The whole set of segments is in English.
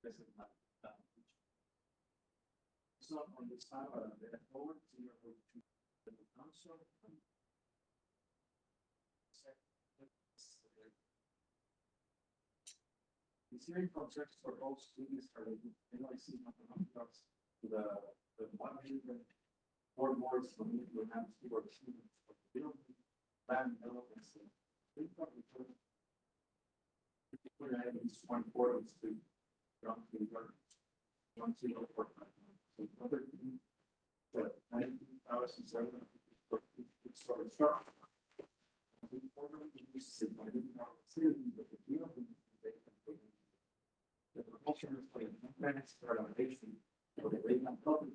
President, so on this side, the forward to your to the council. The hearing context for all students are in NYC mathematics to the 104 boards from the United States students of the building, land development. One quarter is to ground to work. 104. So other thing that 19,700 sort of start. We formally use it by the city, but the deal the propulsion is like advanced foundation for the rate of public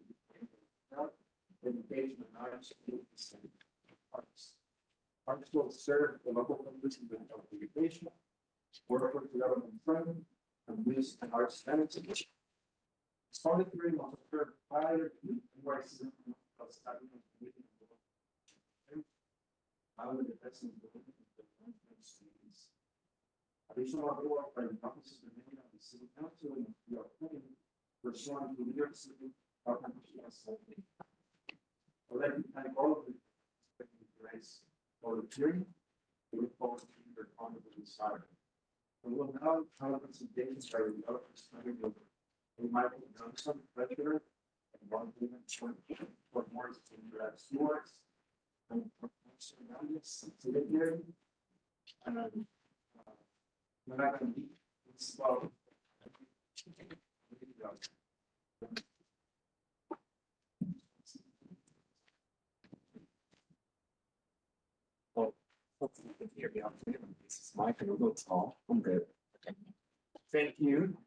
education and arts arts will serve the local community with education, work with development funding, and use and arts standards. Solid hearing was occurred prior to NYC of studying the investment students. Additional work by the offices of the city council and the planning pursuant to New York City partnership. I'd like to thank all of the guys for the hearing. We look forward to your comment on this side. We will now have presentations by the developers of Michael Johnson, treasurer, and one woman for more stewards and subsidiary. And we're not going to be slow. Well, hopefully you can hear me. This is Mike, and a little tall. I'm good. Okay. Thank you,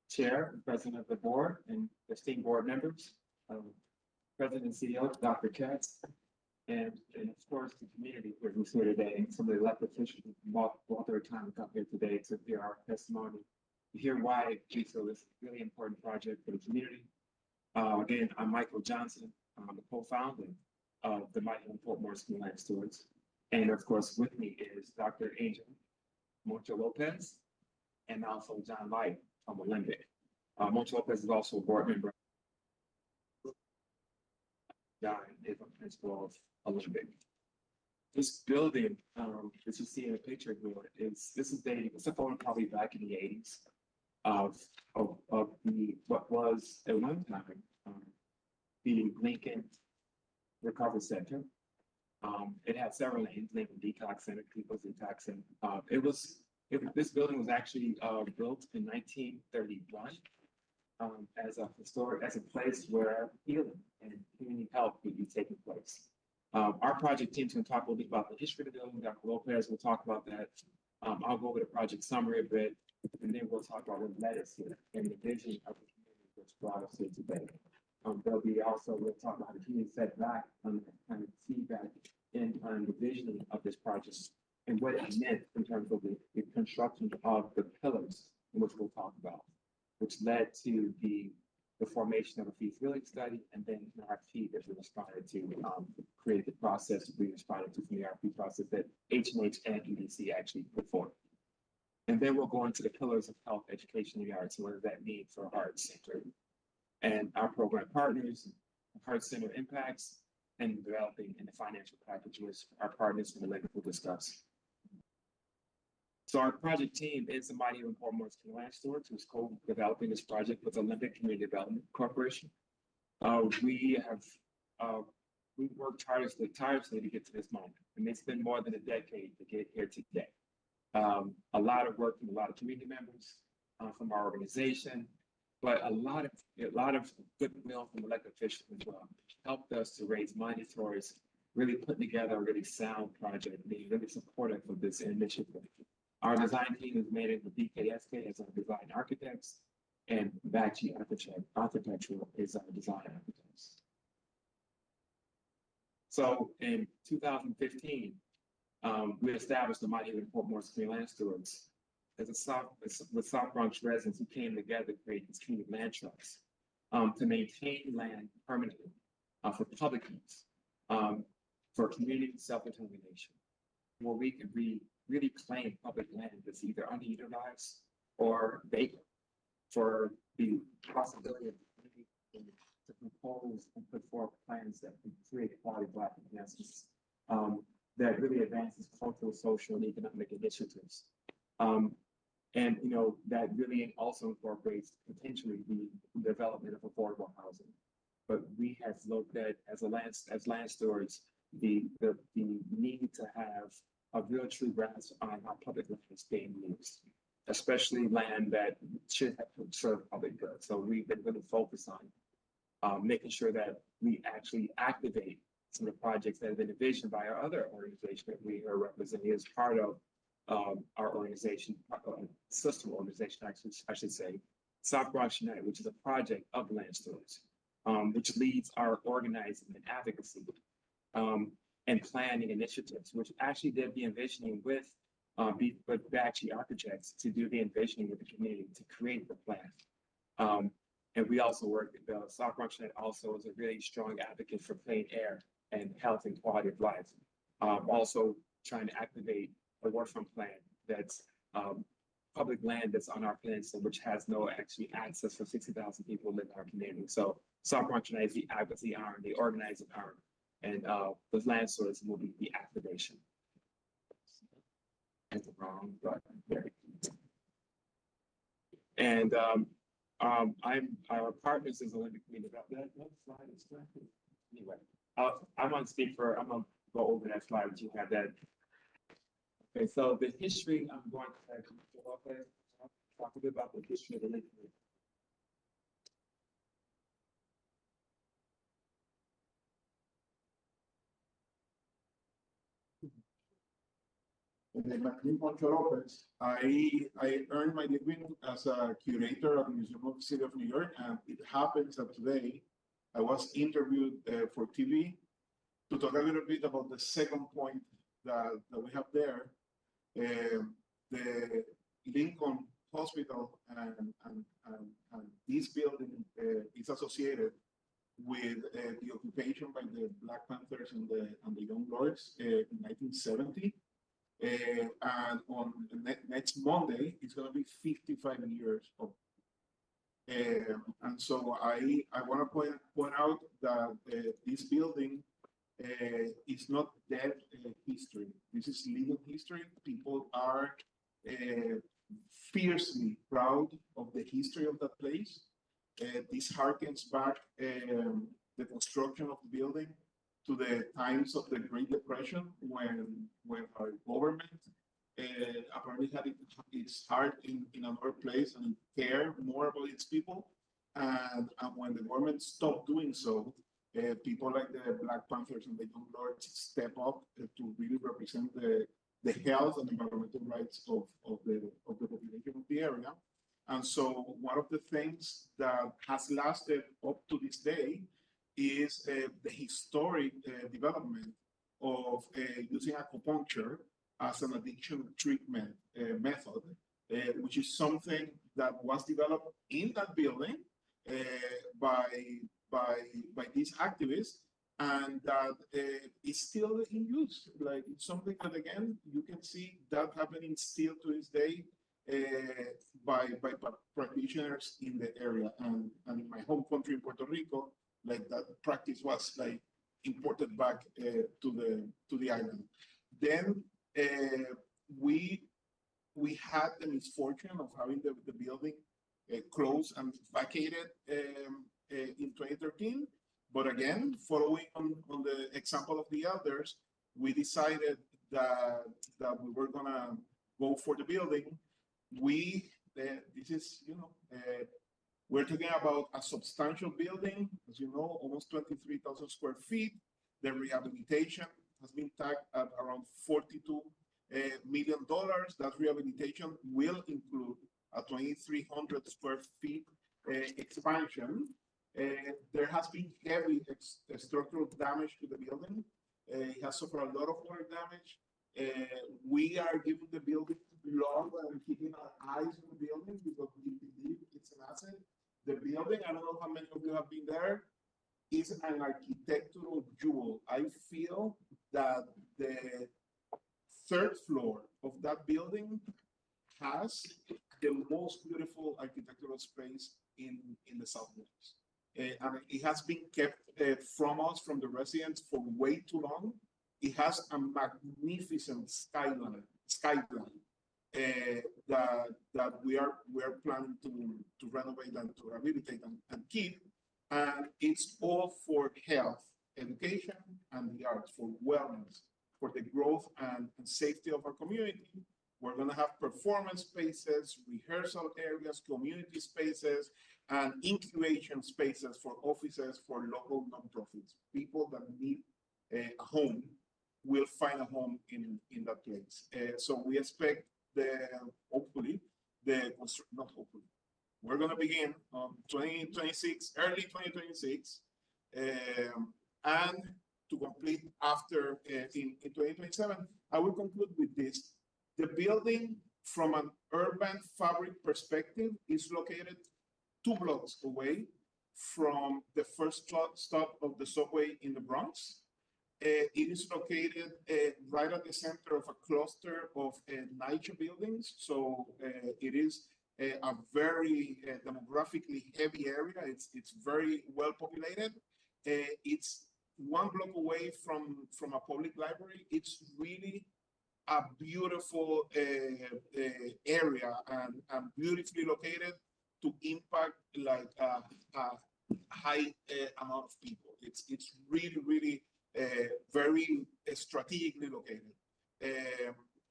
Chair and President of the Board, and esteemed board members, President and CEO, Dr. Katz, and of course the community who's here today, and some of the elected officials who bought their time to come here today to hear our testimony, to hear why we feel this is a really important project for the community. Again, I'm Michael Johnson. I'm the co-founder of the Michael Fort Morris Land Stewards. And of course, with me is Dr. Angel Moncho Lopez and also John Light from Olympic. Moncho Lopez is also a board member. John is a principal of Olympic. This building, that you see in the picture here, this is dating, it's a photo probably back in the 80s of the what was at one time the Lincoln Recovery Center. It had several names: Lincoln Detox Center, People's Detox Center. This building was actually built in 1931 as a place where healing and community health would be taking place. Our project team's going to talk a little bit about the history of the building. Dr. Lopez will talk about that. I'll go over the project summary a bit, and then we'll talk about what led us here and the vision of the community which brought us here today. We'll talk about the community setback and kind of feedback in the visioning of this project and what it meant in terms of the construction of the pillars, in which we'll talk about, which led to the formation of a feasibility study, and then an RFP that we responded to create the process we responded to from the RFP process that H&H and EDC actually put forward. And then we'll go into the pillars of health, education, and the arts, and what does that mean for Heart Center and our program partners, Heart Center impacts, and developing and the financial packages our partners from the Olympic will discuss. So our project team is the Mighty Fort Morris Land Stewards, who's co-developing this project with Olympic Community Development Corporation. We've worked tirelessly to get to this moment, and it's been more than a decade to get here today. A lot of work from a lot of community members, from our organization, but a lot of goodwill from elected officials as well, helped us to raise money towards really putting together a really sound project, being really supportive of this initiative. Our design team is made up of BKSK as our design architects, and Bachi Architectural is our design architects. So in 2015, we established the Mighty Fort Morris Land Stewards with South Bronx residents who came together to create this community land trust to maintain land permanently for public use, for community self-determination, where we could really claim public land that's either underutilized or vacant. for the possibility of to propose and put forth plans that can create quality Black enhancements that really advances cultural, social, and economic initiatives. And that really also incorporates potentially the development of affordable housing. But we have looked at as land stewards the need to have a real true grasp on how public land is being used, especially land that should have served public good. So we've been really focused on making sure that we actually activate some of the projects that have been envisioned by our other organization that we are representing as part of our organization, sister organization, I should say, South Bronx United, which is a project of land stewards, which leads our organizing and advocacy and planning initiatives, which actually did the envisioning with Bakshi Architects to do the envisioning with the community to create the plan. And we also work, the South Bronx United also is a really strong advocate for clean air and health and quality of life. Also trying to activate a waterfront plan that's public land that's on our peninsula, which has no actually access for 60,000 people who live in our community. So South Bronx United is the advocacy arm, the organizing arm, and the land source will be the activation. That's wrong, but very. And I'm our partners is Olympic Committee about that. What slide is that? Anyway, I'm gonna go over that slide, but you have that. Okay, so the history, I'm going to talk a bit about the history of the Olympic Committee. My name is Poncho Lopez. I earned my degree as a curator at the Museum of the City of New York, and it happens that today I was interviewed for TV to talk a little bit about the second point that we have there. The Lincoln Hospital and this building is associated with the occupation by the Black Panthers and the Young Lords in 1970. And on next Monday, it's going to be 55 years of. And so I want to point out that this building is not dead history. This is living history. People are fiercely proud of the history of that place. This harkens back the construction of the building to the times of the Great Depression, when our government apparently had its heart in another place and cared more about its people. And when the government stopped doing so, people like the Black Panthers and the Young Lords step up to really represent the health and environmental rights of the population of the area. And so one of the things that has lasted up to this day is the historic development of using acupuncture as an addiction treatment method, which is something that was developed in that building by these activists, and that is still in use. Like, it's something that, again, you can see that happening still to this day by practitioners in the area. And in my home country in Puerto Rico, like, that practice was like imported back to the island. Then we had the misfortune of having the building closed and vacated in 2013. But again, following on the example of the elders, we decided that we were gonna go for the building. This is, we're talking about a substantial building, as you know, almost 23,000 square feet. The rehabilitation has been tagged at around $42 million. That rehabilitation will include a 2,300 square feet expansion. There has been heavy structural damage to the building. It has suffered a lot of water damage. We are giving the building love and keeping our eyes on the building because we believe it's an asset. The building, I don't know how many of you have been there, is an architectural jewel. I feel that the third floor of that building has the most beautiful architectural space in the Southwest. And it has been kept from us, from the residents, for way too long. It has a magnificent skyline that we are planning to renovate and to rehabilitate and keep. And it's all for health, education, and the arts, for wellness, for the growth and safety of our community. We're going to have performance spaces, rehearsal areas, community spaces, and incubation spaces for offices for local nonprofits. People that need a home will find a home in that place. So we expect hopefully, not hopefully, we're going to begin on 2026, early 2026, and to complete after in 2027. I will conclude with this. The building, from an urban fabric perspective, is located 2 blocks away from the first stop of the subway in the Bronx. It is located right at the center of a cluster of NYC buildings. So it is a very demographically heavy area. It's very well populated. It's 1 block away from a public library. It's really a beautiful area and beautifully located to impact like a high amount of people. It's really very strategically located.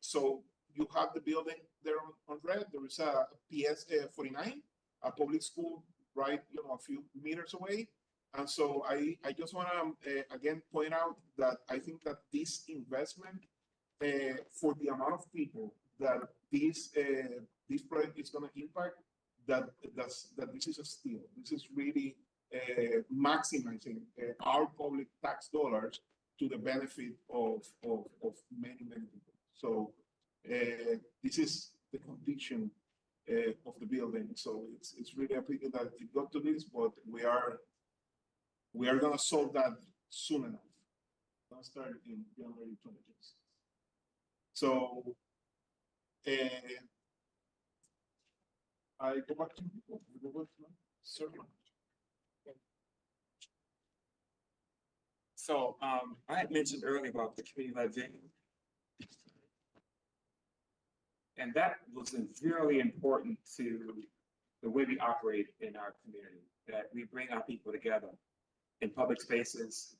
So you have the building there on red. There is a PS 49, a public school, right, a few meters away. And so I just want to again point out that I think that this investment for the amount of people that this project is going to impact, that this is a steal. This is really maximizing our public tax dollars to the benefit of many people. So this is the condition of the building. So it's really a pity that it got to this, but we are going to solve that soon enough. We're going to start in January 2026. So I go back to you. Certainly. So I had mentioned earlier about the community-led vision. And that was really important to the way we operate in our community, that we bring our people together in public spaces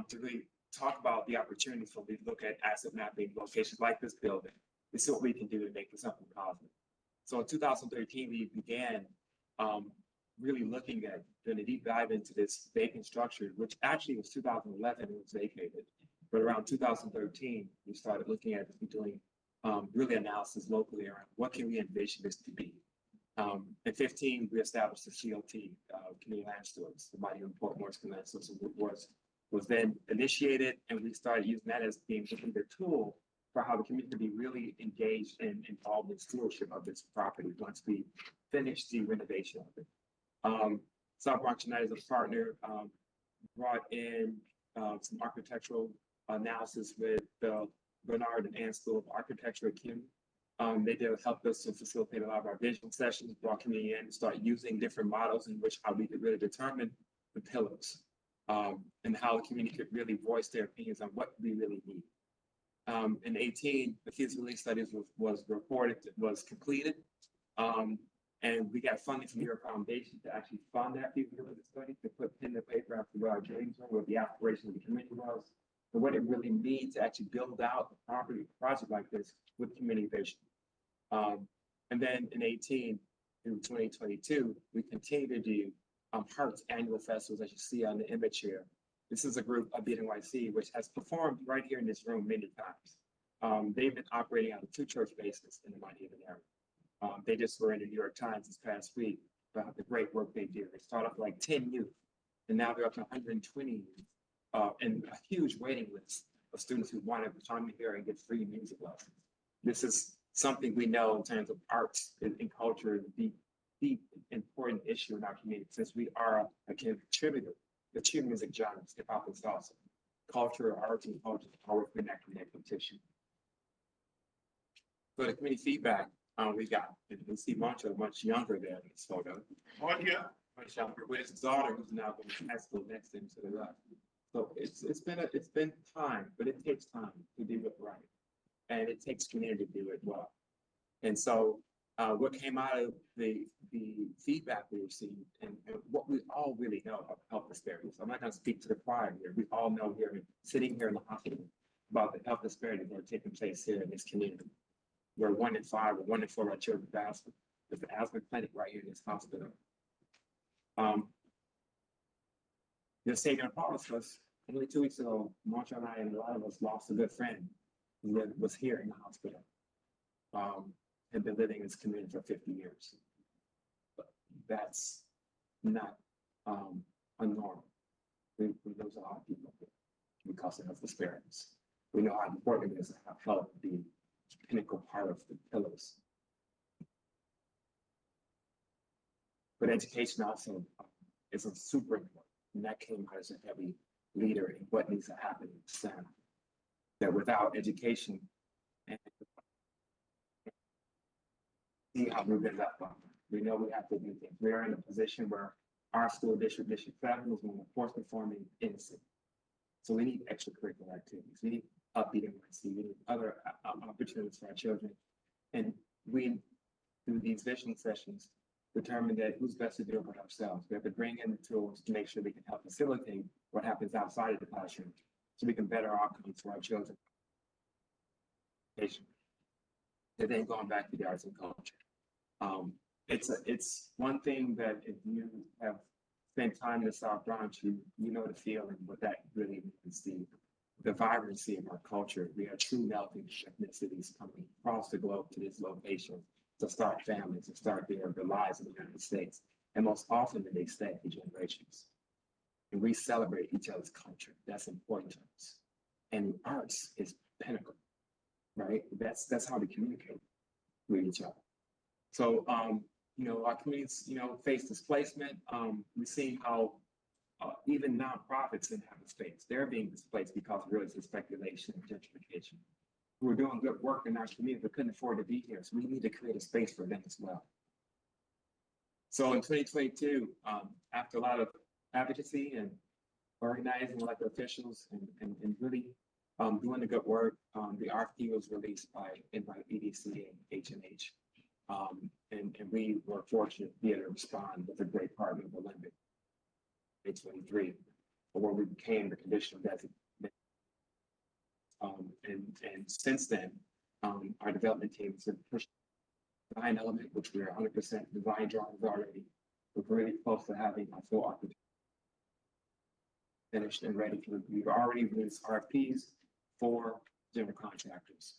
to really talk about the opportunities when we look at asset mapping locations like this building. This is what we can do to make this something positive. So in 2013, we began really looking at doing a deep dive into this vacant structure, which actually was 2011 it was vacated. But around 2013, we started looking at doing really analysis locally around what can we envision this to be. In 15, we established the CLT, Community Land Stewards, the Mighty Port Morris Command System was then initiated, and we started using that as being the tool for how the community can be really engaged and involved in stewardship of this property once we finish the renovation of it. South Bronx United as a partner brought in some architectural analysis with the Bernard and Ann School of Architecture at CUNY. They did help us to facilitate a lot of our vision sessions, brought community in and start using different models in which how we could really determine the pillars and how the community could really voice their opinions on what we really need. In 18, the feasibility studies was completed. And we got funding from your foundation to actually fund that feasibility study, to put pen to paper after what our dreams were, what the aspiration of the community was, and what it really means to actually build out a project like this with community vision. And then in 18 through 2022, we continue to do Heart's annual festivals, as you see on the image here. This is a group of the NYC, which has performed right here in this room many times. They've been operating out of 2 church bases in the Miami area. They just were in the New York Times this past week about the great work they do. They started off like 10 youth, and now they're up to 120 youth, and a huge waiting list of students who want to come here and get free music lessons. This is something we know in terms of arts and culture, the deep important issue in our community, since we are a contributor to 2 music genres, hip hop and salsa. Culture, arts, and culture are connected in that competition. So the community feedback, We see Moncho much younger there in this photo. Oh, yeah. Much younger, with his daughter who's now going to high school next to him to the left. So it's been time, but it takes time to do it right. And it takes community to do it well. And so what came out of the feedback we received and what we all really know about health disparities. I'm not going to speak to the choir here. We all know here, sitting here in the hospital, about the health disparities that are taking place here in this community. Where 1 in 5 or 1 in 4 of our children with asthma. There's an asthma clinic right here in this hospital. The saving part of us, only 2 weeks ago, Marcia and I and a lot of us lost a good friend that was here in the hospital. Had been living in this community for 50 years. But that's not a norm. We lose a lot of people because of health disparities. We know how important it is to have health be a pinnacle part of the pillars. But education also is a super important, and that came out as a heavy leader in what needs to happen in the Senate. That without education, and see how we've been left behind. We know we have to do things. We're in a position where our school district, District 7, is one of the force performing innocent. So we need extracurricular activities. We need upbeat NYC. We need other opportunities for our children. And we, through these vision sessions, determine that who's best to do it by ourselves. We have to bring in the tools to make sure we can help facilitate what happens outside of the classroom so we can better outcomes for our children. And then going back to the arts and culture. It's one thing that if you have spent time in the South Bronx, you know the feeling, what that really means, the vibrancy of our culture. We are true melting ethnicities coming across the globe to this location to start families, to start their lives in the United States. And most often they stay for generations. And we celebrate each other's culture. That's important to us. And arts is pinnacle, right? That's how we communicate with each other. So, our communities, face displacement. We see how even nonprofits didn't have a space. They're being displaced because of real estate speculation and gentrification. We're doing good work in our community, but couldn't afford to be here. So we need to create a space for them as well. So in 2022, after a lot of advocacy and organizing elected officials and really doing the good work, the RFP was released by EDC and H&H. And we were fortunate to be able to respond with a great partner of Olympic 2023, where we became the conditional designate. And since then, our development teams have pushed design element, which we're 100% design drawings already. We're really close to having our full architecture finished and ready. We've already released RFPs for general contractors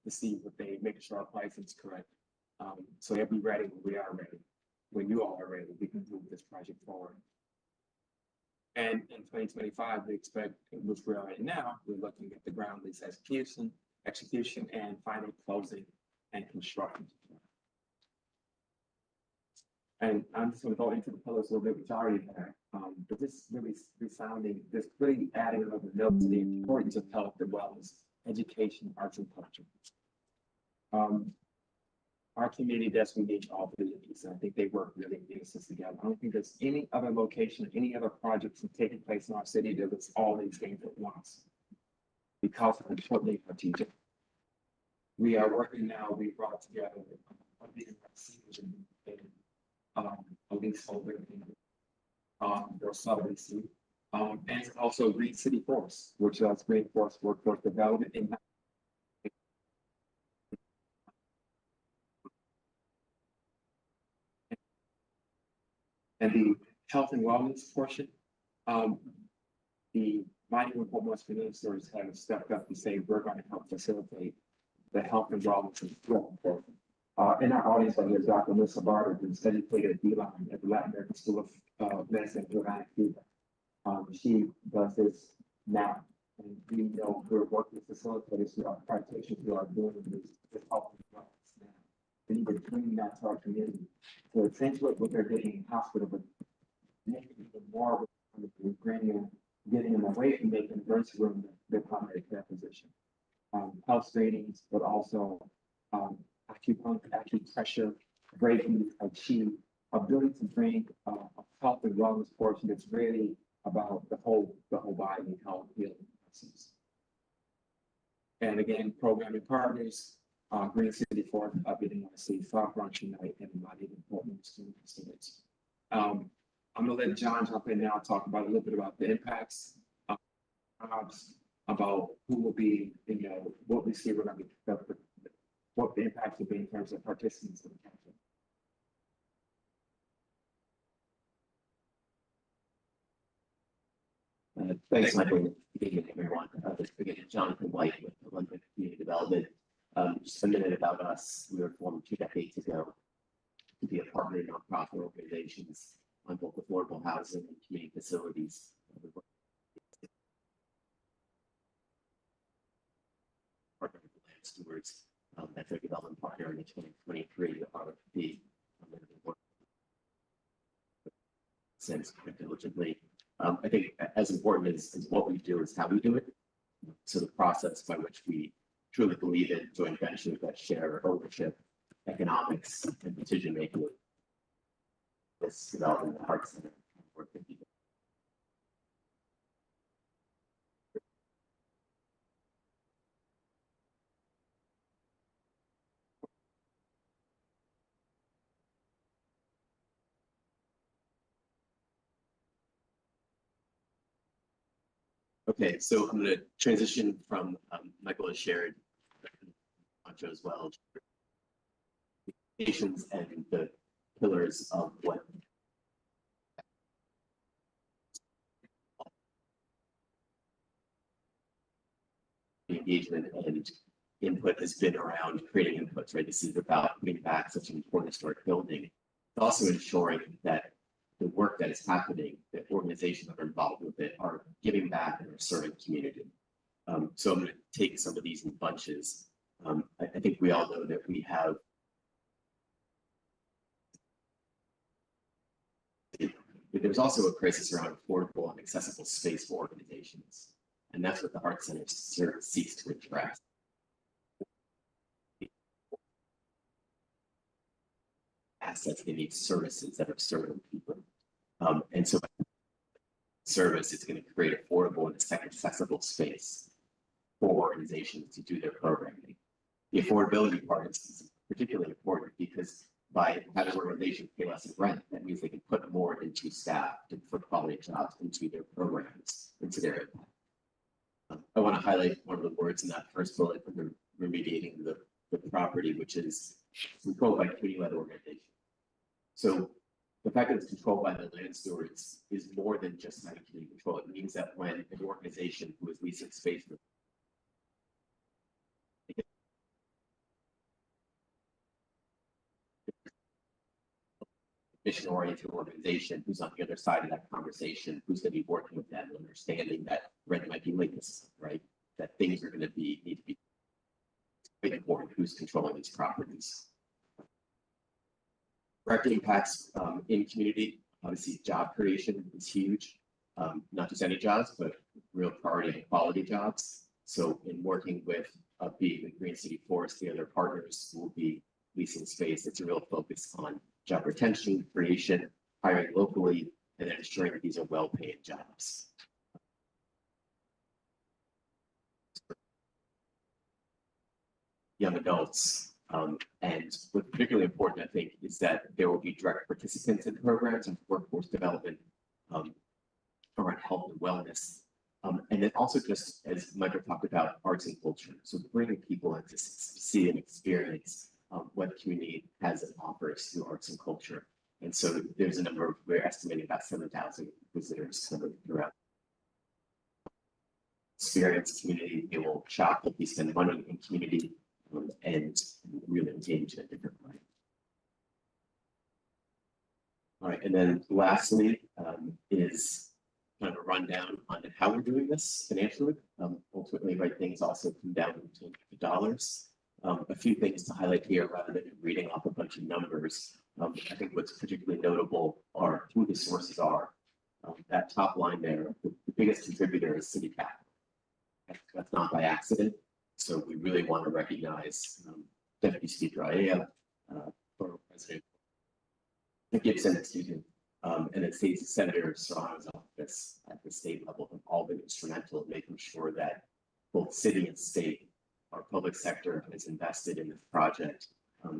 to see what they make sure our pricing is correct. So they'll be ready when we are ready. When you all are ready, we can move this project forward. And in 2025, we expect, which we are right now, we're looking at the ground lease execution and final closing and construction. And I'm just going to go into the pillars a little bit, which I already have. But this really resounding, this really adding another note to the importance of health and wellness, education, arts, and culture. Our community desperately needs all three of these, and I think they work really in unison together. I don't think there's any other location, any other projects that's taking place in our city that does all these things at once. Because of the short need for teaching. We are working now, we brought together a leaseholder or sub-leasing, and also Green City Force, which does Green Force Workforce Development in and the health and wellness portion. The Mighty Report West ministers have stepped up and say we're going to help facilitate the health and wellness of the in our audience, there's Dr. Melissa Barber, who's educated at D-Line at the Latin American School of Medicine in Havana, Cuba. She does this now, and we know we're working with facilitators who are practitioners who are doing this health and wellness now. We need to bring that to our community to accentuate what they're getting in hospital, but make it even more granular, getting them away from making emergency room their primary care physician. Health screenings, but also pressure, breaking, achieve, ability to bring a health and wellness portion that's really about the whole body and health healing process. And again, programming partners, Green City Forest up in NYC, South Bronx Unite, and Mighty Portland students. I'm gonna let John jump in now and talk about a little bit about the impacts, about who will be, what we see, what the impacts will be in terms of participants in the campaign. Thanks, Michael. Good evening, everyone. Again, Jonathan White with Olympic Community Development. Just a minute about us. We were formed 2 decades ago to be a partner in nonprofit organizations on both affordable housing and community facilities. Partner with the land stewards as their development partner in the 2023 RFP. Since diligently. I think as important as what we do is how we do it. So the process by which we truly believe in joint ventures that share ownership, economics, and decision making. This development of the Heart Center for 50 years. Okay, so I'm going to transition from Michael has shared Ancho as well, and the pillars of what engagement and input has been around creating inputs, right? This is about bringing back such an important historic building. It's also ensuring that the work that is happening, that organizations that are involved with it are giving back and are serving community. So I'm going to take some of these in bunches. I think we all know that we have there's also a crisis around affordable and accessible space for organizations. And that's what the Heart Center seeks to address. Assets, they need services that are serving people. And so service is going to create affordable and accessible space for organizations to do their programming. The affordability part is particularly important because by having organizations pay less in rent, that means they can put more into staff to put quality jobs into their programs, into their impact. I want to highlight one of the words in that first bullet under remediating the property, which is controlled by community-led organization. So the fact that it's controlled by the land stewards is more than just having community control. It means that when an organization who is leasing space for mission-oriented organization who's on the other side of that conversation, who's going to be working with them, understanding that rent might be late, right? That things are going to need to be quite important who's controlling these properties. Direct impacts in community, obviously job creation is huge. Not just any jobs, but real priority and quality jobs. So in working with being the Green City Forest, the other partners will be leasing space. It's a real focus on job retention, creation, hiring locally, and then ensuring that these are well-paid jobs. Young adults, and what's particularly important, I think, is that there will be direct participants in programs and workforce development around health and wellness. And then also just as Michael talked about, arts and culture. So bringing people in to see and experience what the community has and offers through arts and culture. And so there's a number, we're estimating about 7,000 visitors coming throughout. Experience community, they will shop, they'll be spending money in community and really engage in a different way. All right, and then lastly is kind of a rundown on how we're doing this financially. Ultimately, right, things also come down to the dollars. A few things to highlight here rather than reading off a bunch of numbers. I think what's particularly notable are who the sources are. That top line there, the biggest contributor is city capital. That's not by accident. So we really want to recognize Deputy Speaker Aya, former President Gibson, excuse me, and it states Senator Serrano's office at the state level have all been instrumental in making sure that both city and state, our public sector is invested in this project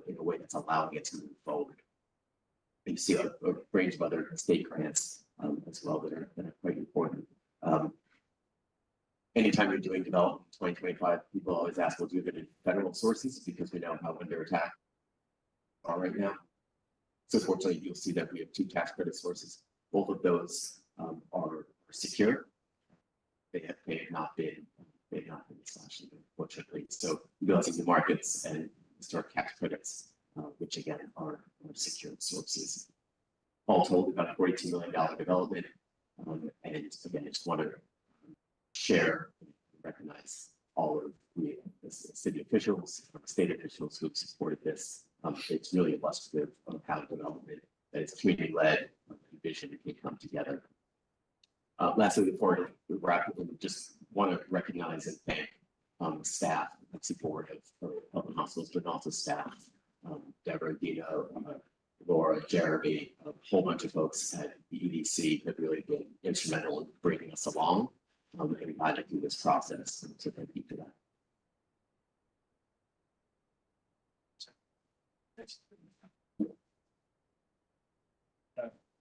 in a way that's allowing it to move forward. And you see a range of other state grants as well that are quite important. Anytime you're doing development in 2025, people always ask, well, do you have any federal sources? Because we know how under attack are right now. So fortunately, you'll see that we have 2 tax credit sources. Both of those are secure. They have not been slashed, unfortunately. So utilizing the markets and historic tax credits, which again are secured sources. All told, about a $42 million development. And again, I just want to share, recognize all of the city officials, state officials who have supported this. It's really illustrative of how development that is community led and vision can come together. Lastly, before we wrap up, we just want to recognize and thank staff, the board of public hospitals, but also staff, Deborah, Dino, Laura, Jeremy, a whole bunch of folks at the EDC have really been instrumental in bringing us along and guiding through this process. So thank you for that.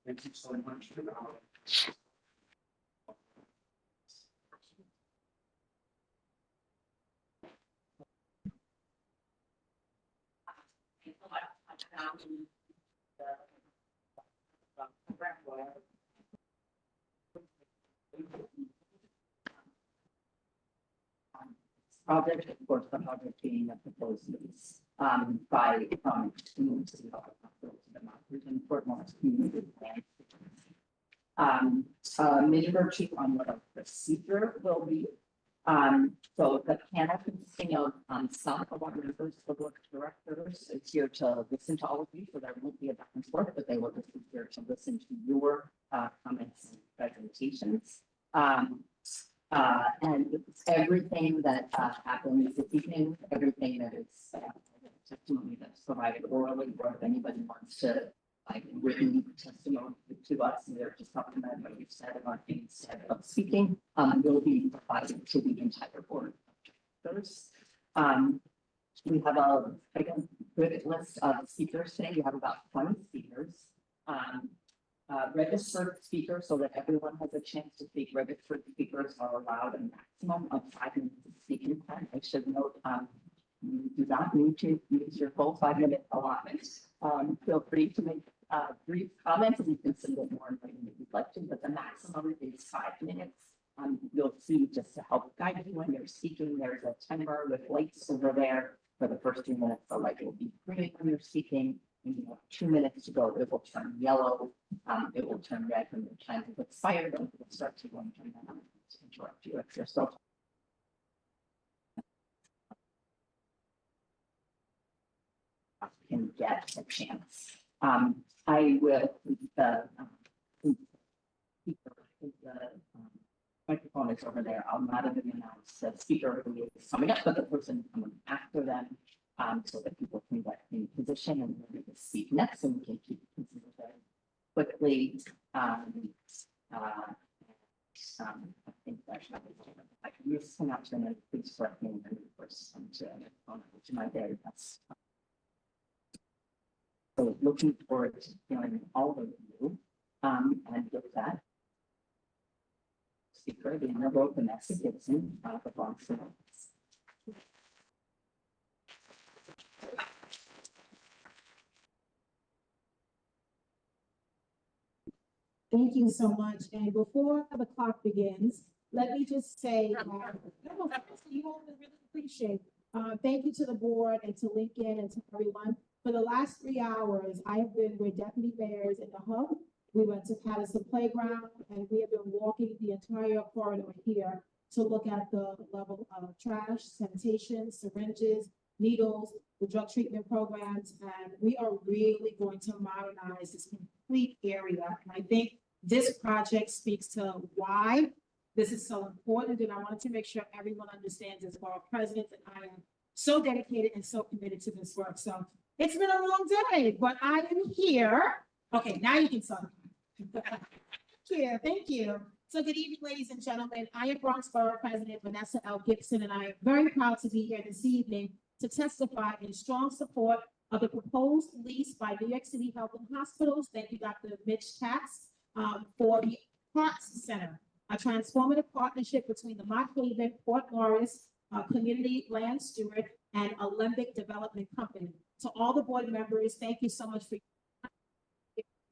Thank you so much. Project, of course, the project being a proposed lease by community health hospitals in the mountains and Fort Morris community plan. Mini worksheet on what our procedure will be. So the panel consisting of some of our members, the board of directors, is here to listen to all of you, so there won't be a back and forth, but they will just be here to listen to your comments and presentations. And it's everything that happens this evening, everything that is testimony that's provided orally, or if anybody wants to written testimony to us, there to supplement what you've said about instead of speaking, will be provided to the entire board. We have a good list of speakers today. You have about 20 speakers. Registered speakers, so that everyone has a chance to speak. Registered speakers are allowed a maximum of 5 minutes of speaking time. I should note, you do not need to use your full 5-minute allotment. Feel free to make brief comments, and you can submit more information if you'd like to, but the maximum is 5 minutes. You'll see, just to help guide you when you're speaking, there's a timer with lights over there. For the first 2 minutes, the light will be green when you're speaking. And you have 2 minutes to go. It will turn yellow. It will turn red when your time is expired, and it will start to go and turn on to interrupt you if you're still. Can get a chance. I will the microphone is over there. I'll not even announce the speaker who is coming up, but the person coming after them, so that people can get in position and then speak next, and we can keep quickly. I think that I can use some option and please correct me and first to my very best. So looking forward to hearing all of you, and with that, speaker, the Honorable Vanessa Gibson, the Boston. Thank you so much. And before the clock begins, let me just say, you all really appreciate. Thank you to the board and to Lincoln and to everyone. For the last 3 hours, I have been with deputy mayors in the hub. We went to Patterson Playground, and we have been walking the entire corridor here to look at the level of trash, sanitation, syringes, needles, the drug treatment programs, and we are really going to modernize this complete area. And I think this project speaks to why this is so important, and I wanted to make sure everyone understands as well. President and I have so dedicated and so committed to this work. So it's been a long day, but I am here. Okay, now you can start. Thank you. So good evening, ladies and gentlemen. I am Bronx Borough President Vanessa L. Gibson, and I am very proud to be here this evening to testify in strong support of the proposed lease by New York City Health and Hospitals. Thank you, Dr. Mitch Katz, for the Arts Center, a transformative partnership between the Mott Haven, Port Morris, Community Land Steward, and Alembic Development Company. To all the board members, thank you so much for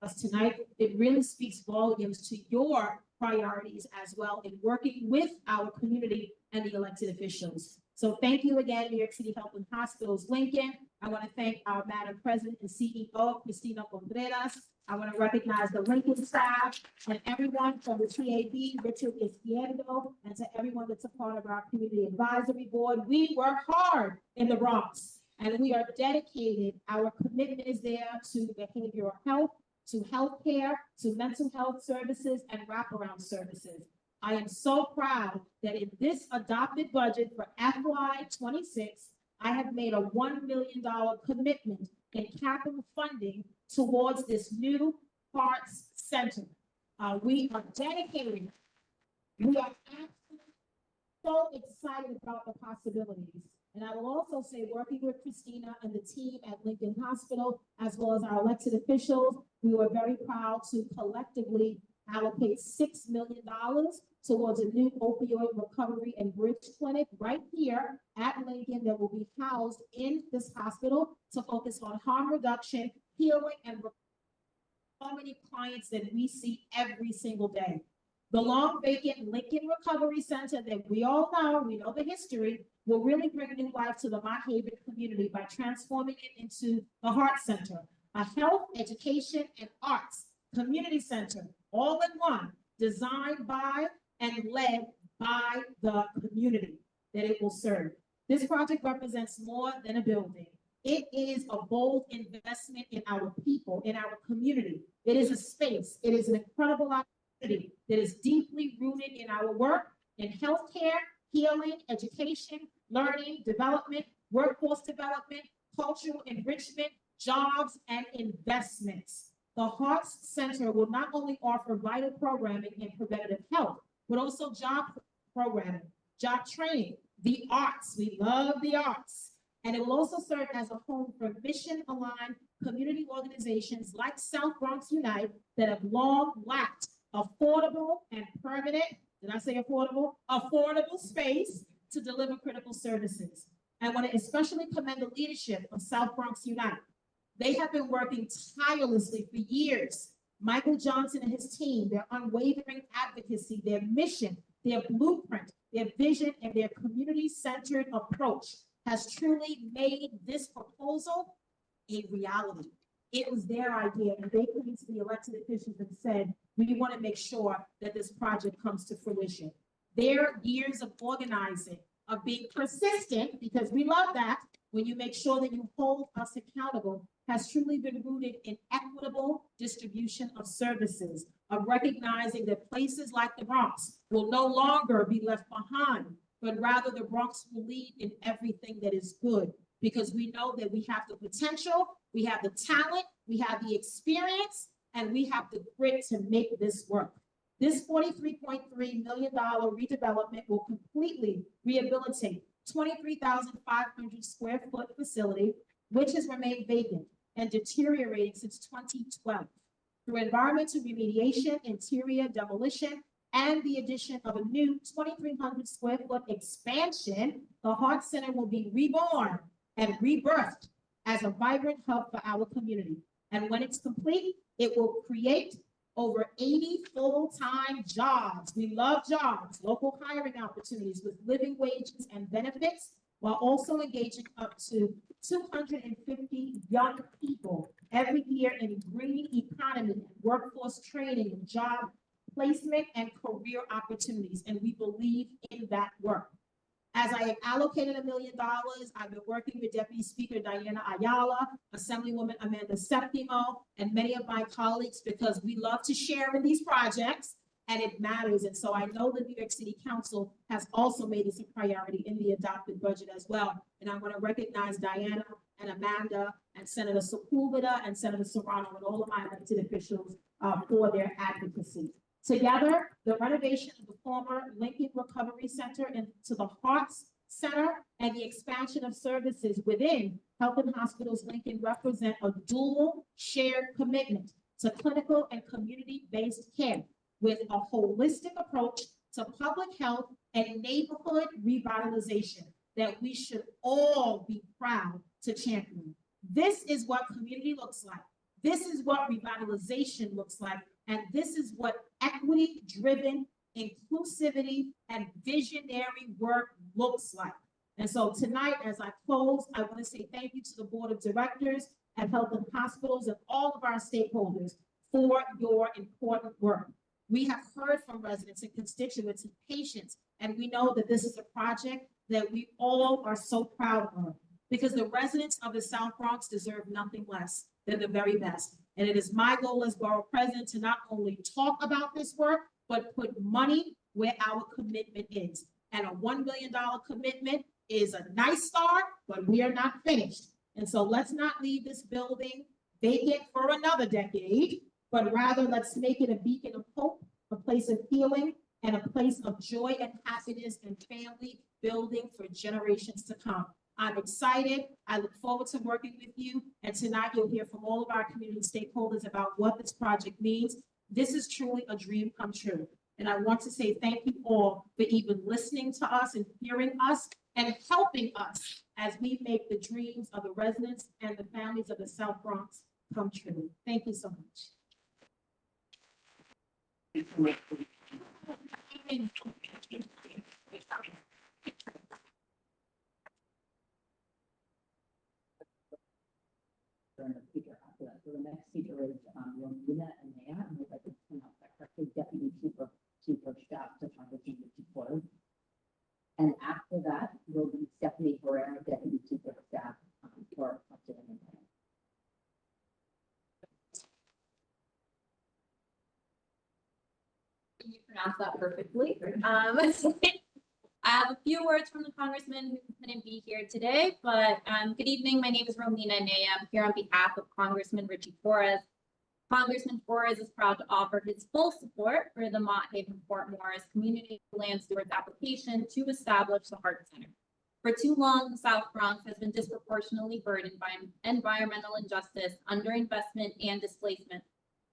us tonight. It really speaks volumes to your priorities as well in working with our community and the elected officials. So thank you again, New York City Health and Hospitals, Lincoln. I want to thank our Madam President and CEO, Cristina Contreras. I want to recognize the Lincoln staff and everyone from the TAB, Richard Izquierdo, and to everyone that's a part of our community advisory board. We work hard in the Bronx, and we are dedicated. Our commitment is there to behavioral health, to healthcare, to mental health services, and wraparound services. I am so proud that in this adopted budget for FY26, I have made a $1 million commitment in capital funding towards this new Arts Center. We are dedicating, we are absolutely so excited about the possibilities. And I will also say, working with Christina and the team at Lincoln Hospital, as well as our elected officials, we were very proud to collectively allocate $6 million towards a new opioid recovery and bridge clinic right here at Lincoln that will be housed in this hospital to focus on harm reduction, healing, and so many clients that we see every single day. The long vacant Lincoln Recovery Center that we all know, we know the history, will really bring new life to the Mott Haven community by transforming it into the Heart Center, a health, education, and arts community center, all in one, designed by and led by the community that it will serve. This project represents more than a building. It is a bold investment in our people, in our community. It is a space. It is an incredible opportunity that is deeply rooted in our work in healthcare, healing, education, learning, development, workforce development, cultural enrichment, jobs, and investments. The Hearts Center will not only offer vital programming in preventative health, but also job programming, job training, the arts. We love the arts. And it will also serve as a home for mission-aligned community organizations like South Bronx Unite that have long lacked affordable and permanent, did I say affordable? Affordable space to deliver critical services. I want to especially commend the leadership of South Bronx Unite. They have been working tirelessly for years. Michael Johnson and his team, their unwavering advocacy, their mission, their blueprint, their vision, and their community-centered approach has truly made this proposal a reality. It was their idea, and they came to the elected officials and said, we want to make sure that this project comes to fruition. Their years of organizing, of being persistent, because we love that, when you make sure that you hold us accountable, has truly been rooted in equitable distribution of services, of recognizing that places like the Bronx will no longer be left behind, but rather the Bronx will lead in everything that is good, because we know that we have the potential, we have the talent, we have the experience, and we have the grit to make this work. This $43.3 million redevelopment will completely rehabilitate 23,500 square foot facility, which has remained vacant and deteriorating since 2012. Through environmental remediation, interior demolition, and the addition of a new 2,300 square foot expansion, the Heart Center will be reborn and rebirthed as a vibrant hub for our community. And when it's complete, it will create over 80 full-time jobs. We love jobs, local hiring opportunities with living wages and benefits, while also engaging up to 250 young people every year in green economy, workforce training, job placement, and career opportunities. And we believe in that work. As I have allocated $1 million, I've been working with Deputy Speaker Diana Ayala, Assemblywoman Amanda Septimo, and many of my colleagues, because we love to share in these projects. and it matters. And so I know the New York City Council has also made this a priority in the adopted budget as well. And I want to recognize Diana and Amanda and Senator Sepulveda and Senator Serrano and all of my elected officials for their advocacy. Together, the renovation of the former Lincoln Recovery Center into the Hearts Center and the expansion of services within Health and Hospitals Lincoln represent a dual shared commitment to clinical and community-based care with a holistic approach to public health and neighborhood revitalization that we should all be proud to champion. This is what community looks like. This is what revitalization looks like. And this is what equity-driven inclusivity and visionary work looks like. And so tonight, as I close, I want to say thank you to the Board of Directors at Health and Hospitals and all of our stakeholders for your important work. We have heard from residents and constituents and patients, and we know that this is a project that we all are so proud of, because the residents of the South Bronx deserve nothing less than the very best. And it is my goal as Borough President to not only talk about this work, but put money where our commitment is. And a $1 billion commitment is a nice start, but we are not finished. And so let's not leave this building vacant for another decade, but rather let's make it a beacon of hope, a place of healing, and a place of joy and happiness and family building for generations to come. I'm excited. I look forward to working with you. And tonight you'll hear from all of our community stakeholders about what this project means. This is truly a dream come true. And I want to say thank you all for even listening to us and hearing us and helping us as we make the dreams of the residents and the families of the South Bronx come true. Thank you so much. So the next speaker is Romina and Naya, and we'd like to turn out that correctly, Deputy Chief of Staff to Congressman Richie. And after that will be Stephanie Herrera, Deputy Chief of Staff for Upton and Naya. You pronounced that perfectly. I have a few words from the congressman who couldn't be here today, but good evening. My name is Romina Naya. I'm here on behalf of Congressman Richie Torres. Congressman Torres is proud to offer his full support for the Mott Haven Fort Morris Community Land Stewards application to establish the Heart Center. For too long, the South Bronx has been disproportionately burdened by environmental injustice, underinvestment, and displacement.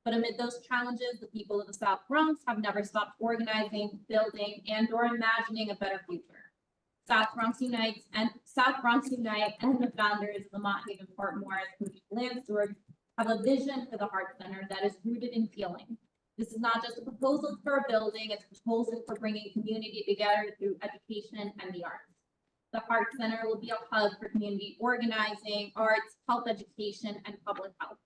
But amid those challenges, the people of the South Bronx have never stopped organizing, building, and/or imagining a better future. South Bronx Unite and the founders of the Mott Haven Fort Morris Community Land Stewards have a vision for the Heart Center that is rooted in healing. This is not just a proposal for a building, it's a proposal for bringing community together through education and the arts. The Heart Center will be a hub for community organizing, arts, health education, and public health.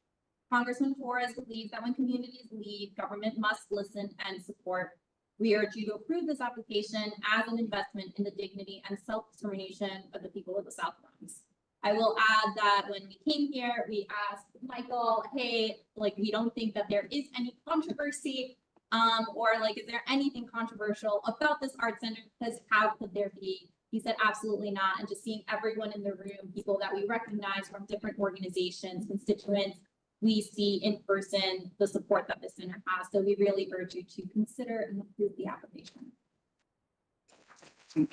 Congressman Torres believes that when communities lead, government must listen and support. We urge you to approve this application as an investment in the dignity and self-determination of the people of the South Bronx. I will add that when we came here, we asked Michael, hey, like, we don't think that there is any controversy, or like, is there anything controversial about this art center? Because how could there be? He said, absolutely not. And just seeing everyone in the room, people that we recognize from different organizations, constituents, we see in person the support that the center has. So we really urge you to consider and approve the application. Good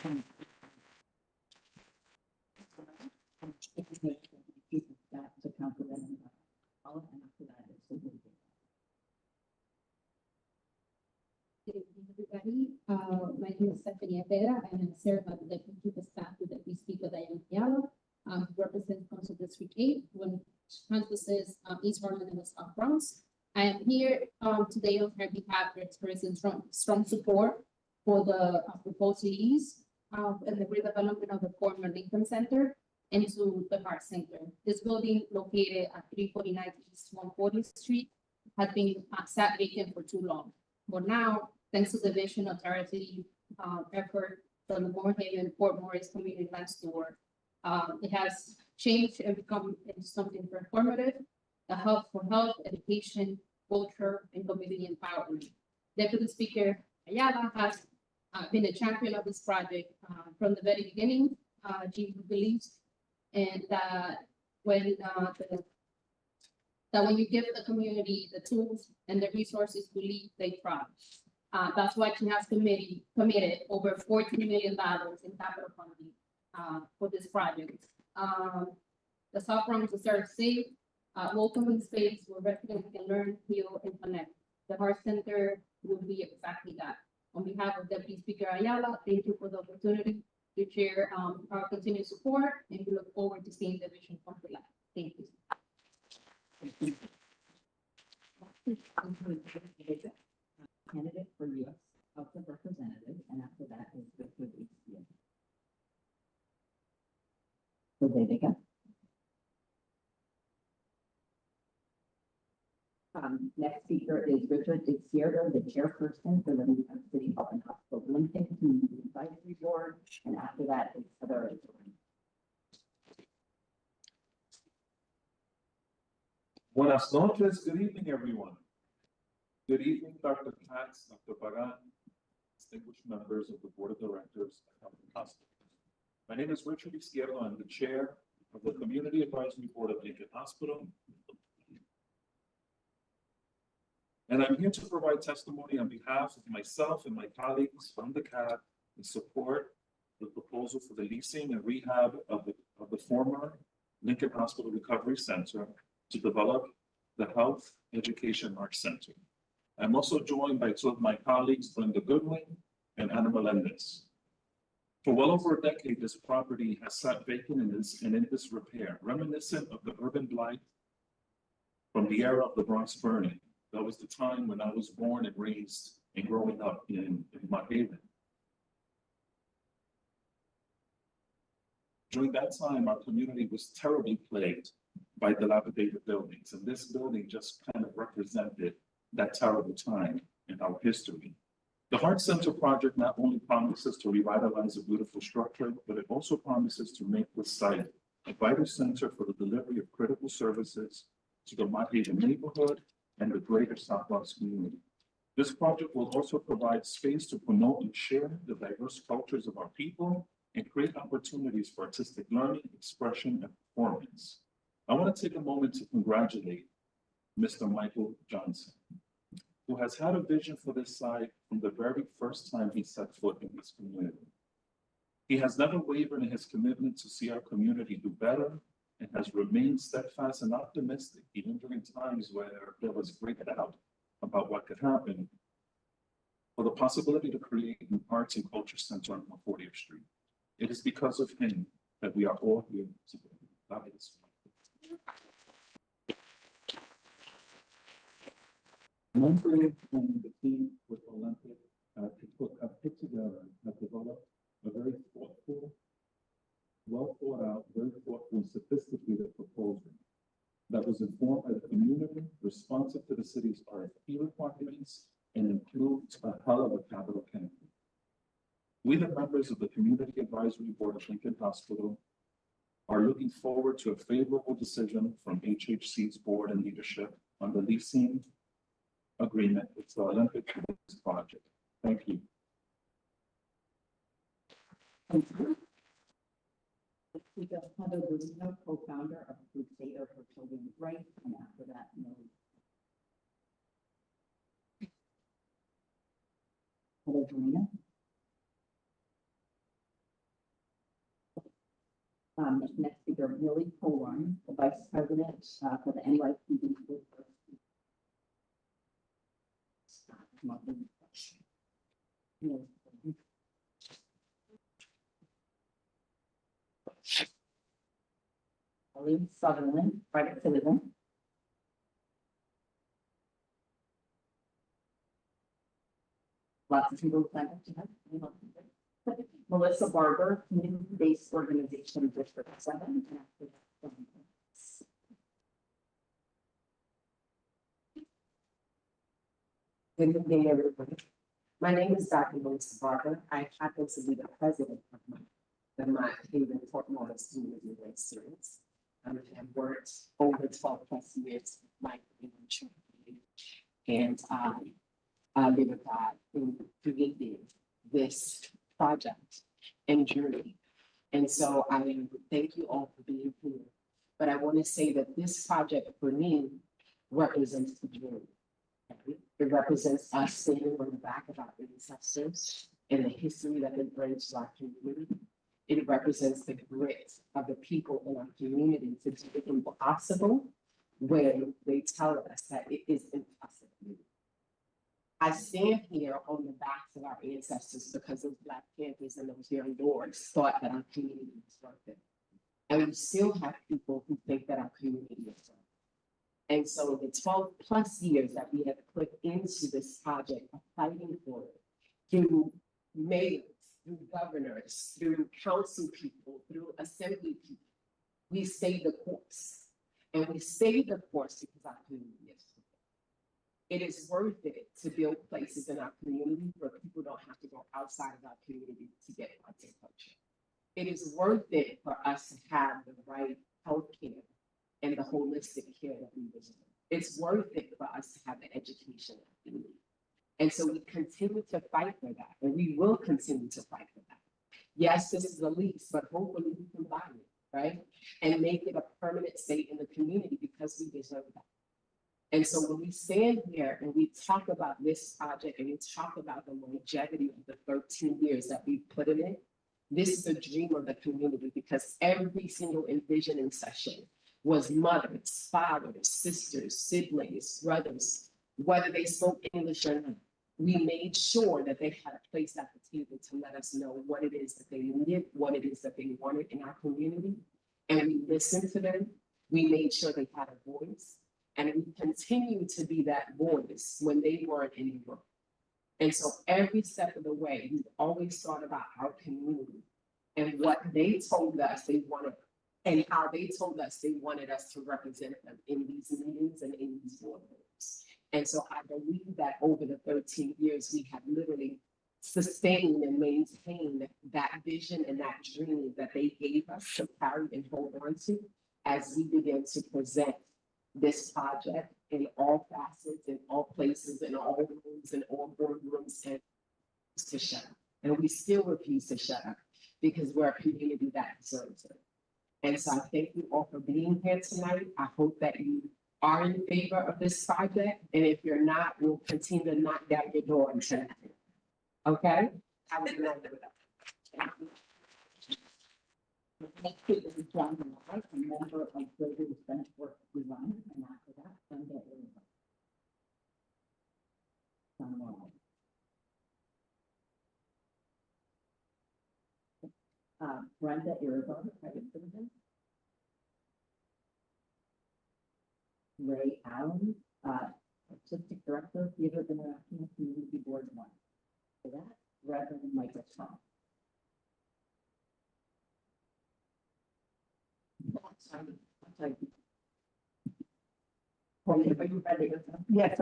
evening, everybody. My name is Stephanie Herrera. I am served as the Deputy Chief of Staff to Deputy Speaker Diana Fialo, who represents Council District 8, one campuses East Harlem and the South Bronx. I am here today on her behalf to express strong support for the proposed lease and the redevelopment of the former Lincoln Center into the Heart Center. This building, located at 349 East 140th Street, had been sat vacant for too long. But now, thanks to the vision of charity effort from the Mott Haven Fort Morris Community Land Steward, it has changed and become into something performative, a hub for health, education, culture, and community empowerment. Deputy Speaker Ayala has been a champion of this project from the very beginning. She believes and that when you give the community the tools and the resources to lead, they thrive. That's why she has committed over $14 million in capital funding for this project. The soft rooms are serve safe, welcoming space where residents can learn, heal, and connect. The Heart Center will be exactly that. On behalf of Deputy Speaker Ayala, thank you for the opportunity to share our continued support, and we look forward to seeing the vision come to life. Thank you. Candidate for U.S. House of Representatives, and after that is Victor Garcia. So there they go. Next speaker is Richard Izquierdo, the chairperson for the New York City Health and Hospital Lincoln Community Advisory Board, and after that is Heather. Buenas noches, good evening, everyone. Good evening, Dr. Katz, Dr. Pagan, distinguished members of the Board of Directors at Health and Hospital. My name is Richard Izquierdo. I'm the chair of the Community Advisory Board of Lincoln Hospital. And I'm here to provide testimony on behalf of myself and my colleagues from the CAB in support of the proposal for the leasing and rehab of the former Lincoln Hospital Recovery Center to develop the Health Education Arts Center. I'm also joined by two of my colleagues, Brenda Goodwin and Anna Melendez. For well over a decade, this property has sat vacant and in disrepair, reminiscent of the urban blight from the era of the Bronx burning. That was the time when I was born and raised and growing up in Mott Haven. During that time, our community was terribly plagued by dilapidated buildings, and this building just kind of represented that terrible time in our history. The Heart Center project not only promises to revitalize a beautiful structure, but it also promises to make this site a vital center for the delivery of critical services to the Mott Haven neighborhood and the greater South Bronx community. This project will also provide space to promote and share the diverse cultures of our people and create opportunities for artistic learning, expression, and performance. I want to take a moment to congratulate Mr. Michael Johnson, who has had a vision for this site from the very first time he set foot in this community. He has never wavered in his commitment to see our community do better and has remained steadfast and optimistic, even during times where there was great doubt about what could happen, for the possibility to create an arts and culture center on 40th Street. It is because of him that we are all here today. Mentally, and the team with Olympic have put together, have developed a very thoughtful, well thought out, very thoughtful and sophisticated proposal that was informed by the community, responsive to the city's RFP requirements, and includes a hell of a capital campaign. We, the members of the Community Advisory Board of Lincoln Hospital, are looking forward to a favorable decision from HHC's board and leadership on the leasing agreement with the Olympic project. Thank you. We got Heather Garcia, co-founder of Crusader for Children's Rights, and after that, Heather Garcia. Next speaker, Millie Colorn, the Vice President for the NYC. William Sutherland, private citizen. Lots of people signed up to have. Melissa Barber, community-based organization, District 7. Good day, everybody. My name is Dr. Melissa Barber. I happen to be the president of the Mott Haven Fort Morris Community Rights Series. I have worked over 12 plus years with my community, and libertad in creating this project and journey. And so I thank you all for being here. But I want to say that this project for me represents the journey. It represents us standing on the back of our ancestors and the history that they bring to our community. It represents the grit of the people in our community to do the impossible when they tell us that it is impossible. I stand here on the backs of our ancestors because those Black Panthers and those young lords thought that our community was worth it. And we still have people who think that our community is worth it. And so the 12 plus years that we have put into this project of fighting for it, through mayors, through governors, through council people, through assembly people, we stayed the course. And we stayed the course because our community is worth it. It is worth it to build places in our community where people don't have to go outside of our community to get arts and culture. It is worth it for us to have the right health care and the holistic care that we deserve. It's worth it for us to have the education that we need. And so we continue to fight for that, and we will continue to fight for that. Yes, this is a lease, but hopefully we can buy it, right? And make it a permanent state in the community because we deserve that. And so when we stand here and we talk about this project and we talk about the longevity of the 13 years that we put in it, this is a dream of the community because every single envisioning session was mothers, fathers, sisters, siblings, brothers, whether they spoke English or not. We made sure that they had a place at the table to let us know what it is that they needed, what it is that they wanted in our community. And we listened to them. We made sure they had a voice. And we continue to be that voice when they weren't in the room. And so every step of the way, we've always thought about our community and what they told us they wanted and how they told us they wanted us to represent them in these meetings and in these boardrooms. And so I believe that over the 13 years, we have literally sustained and maintained that vision and that dream that they gave us to carry and hold on to as we begin to present this project in all facets, in all places, in all rooms, in all boardrooms, and to shut up. And we still refuse to shut up because we're a community that deserves it. And so I thank you all for being here tonight. I hope that you are in favor of this project. And if you're not, we'll continue to knock down your door and shut it. Okay? Have a good night. Next speaker is John Moore, a member of Building Defense Work Design, and after that, Brenda Irvine. John Moore. Brenda Irvine, private citizen. Ray Allen, Artistic Director, Theater International Community Board 1. For that, Reverend Michael Trump. Sorry. Are you ready? Yes,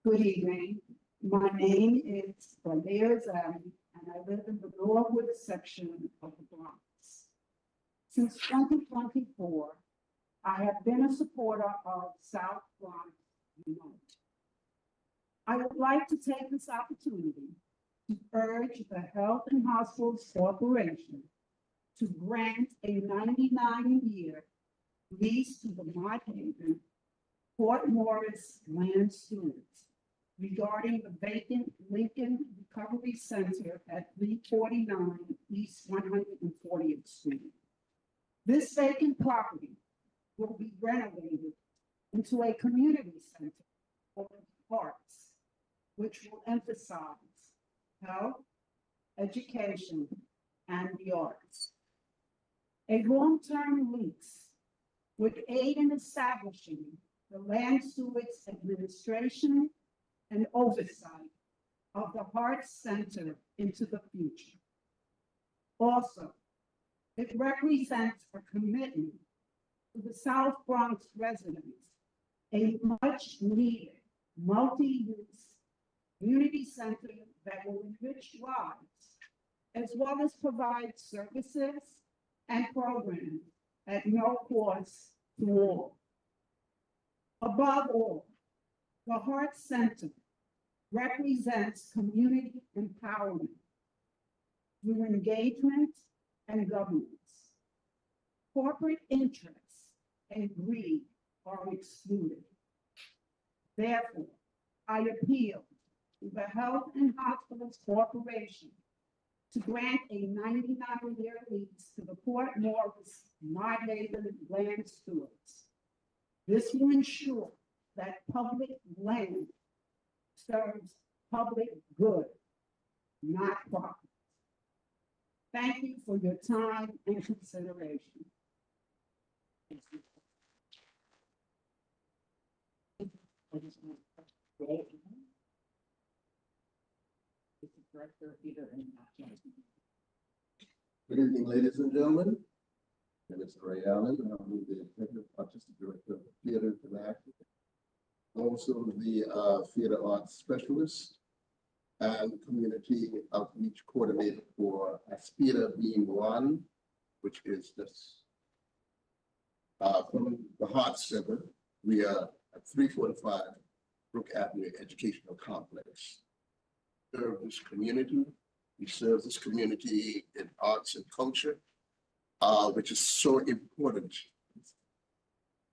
good evening. My name is Brenda Zhang, and I live in the Norwood section of the Bronx. Since 2024, I have been a supporter of South Bronx Unite. I would like to take this opportunity to urge the Health and Hospitals Corporation to grant a 99-year lease to the Mott Haven Port Morris land students regarding the vacant Lincoln Recovery Center at 349 East 140th Street. This vacant property will be renovated into a community center for the arts, which will emphasize health, education, and the arts. A long-term lease would aid in establishing the land steward's administration and oversight of the Heart Center into the future. Also, it represents a commitment to the South Bronx residents, a much-needed multi-use community center that will enrich lives, as well as provide services and programs at no cost to all. Above all, The Heart Center represents community empowerment through engagement and governance. Corporate interests and greed are excluded. Therefore, I appeal to the Health and Hospitals Corporation to grant a 99-year lease to the Port Morris My Neighbor Land Stewards. This will ensure that public land serves public good, not profit. Thank you for your time and consideration. Good evening, ladies and gentlemen. My name is Ray Allen, and I'm the Executive Artistic Director of Theater International. Also the Theater Arts Specialist and Community Outreach Coordinator for Aspida being one, which is this. From the Heart Center, we are at 345 Brook Avenue Educational Complex. Serve this community. We serve this community in arts and culture, which is so important.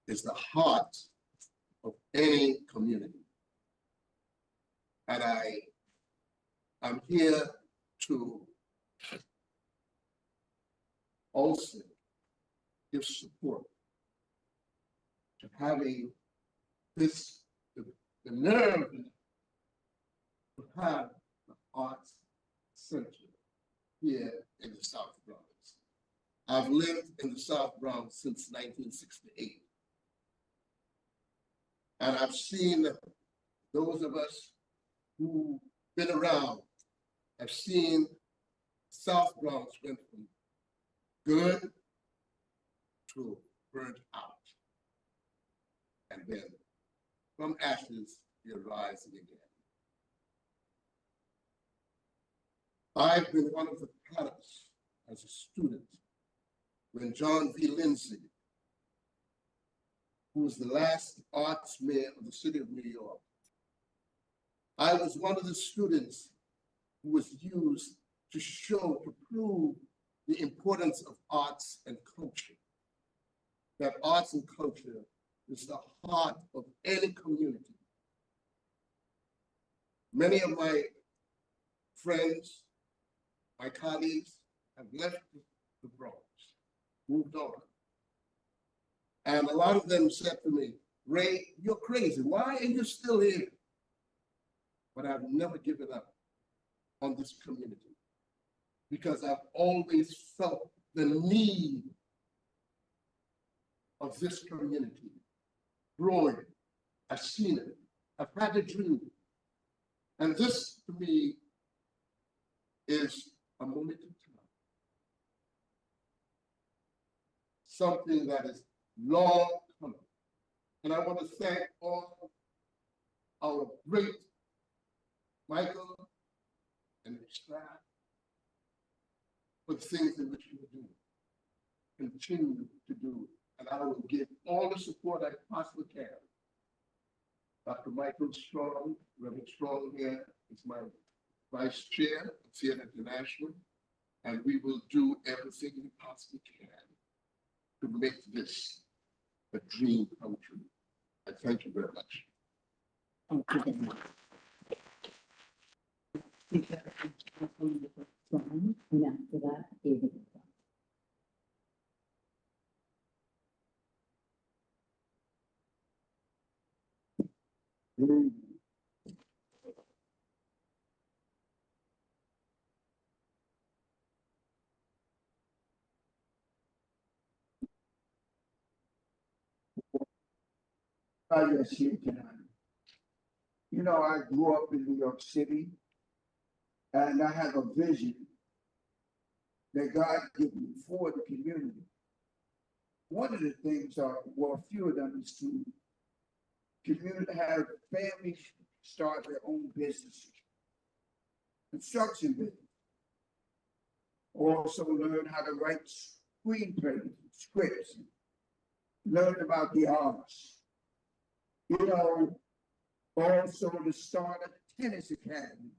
It's the heart of any community. And I'm here to also give support to having this, the nerve to have the Arts Center here in the South Bronx. I've lived in the South Bronx since 1968. And I've seen those of us who've been around, have seen South Bronx went from good to burnt out. And then from ashes, you're rising again. I've been one of the pilots as a student when John V. Lindsay, who was the last arts mayor of the city of New York, I was one of the students who was used to prove the importance of arts and culture. That arts and culture is the heart of any community. Many of my friends, my colleagues have left the Bronx, moved on. And a lot of them said to me, Ray, you're crazy. Why are you still here? But I've never given up on this community because I've always felt the need of this community growing. I've seen it. I've had a dream. And this, to me, is a moment in time. Something that is long coming. And I want to thank all our great Michael and his staff for the things in which you do, continue to do. And I will give all the support I possibly can. Dr. Michael Strong, Reverend Strong here is my vice chair of Theater International, and we will do everything we possibly can to make this a dream come true. I thank you very much. And after that, David. Yes, you can. You know, I grew up in New York City, and I have a vision that God gave me for the community. One of the things are, well, a few of them is to community have families start their own businesses, construction business. Also learn how to write screenplays, scripts, learn about the arts. You know, Also the start of tennis academy.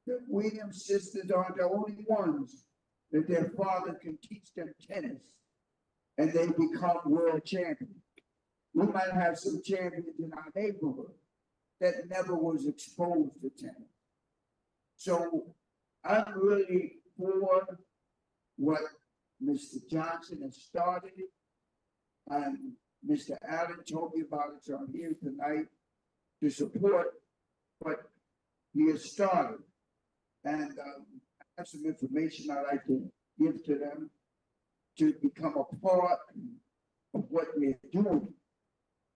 The Williams sisters are the only ones that their father can teach them tennis and they become world champions. We might have some champions in our neighborhood that never was exposed to tennis. So I'm really for what Mr. Johnson has started. And Mr. Allen told me about it, so I'm here tonight to support what he has started. And I have some information I'd like to give to them to become a part of what they're doing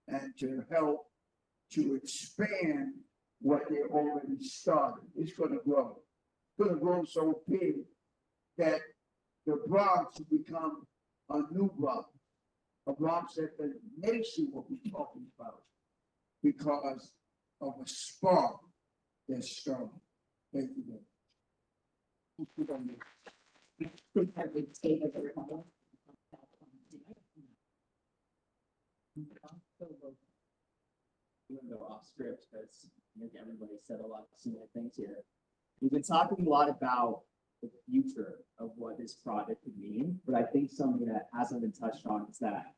and to help to expand what they already started. It's going to grow. It's going to grow so big that the Bronx will become a new Bronx, a Bronx that the nation will be talking about because of a spark that's strong. Thank you. Even though off script, because I think everybody said a lot of similar things here. We've been talking a lot about the future of what this project could mean, but I think something that hasn't been touched on is that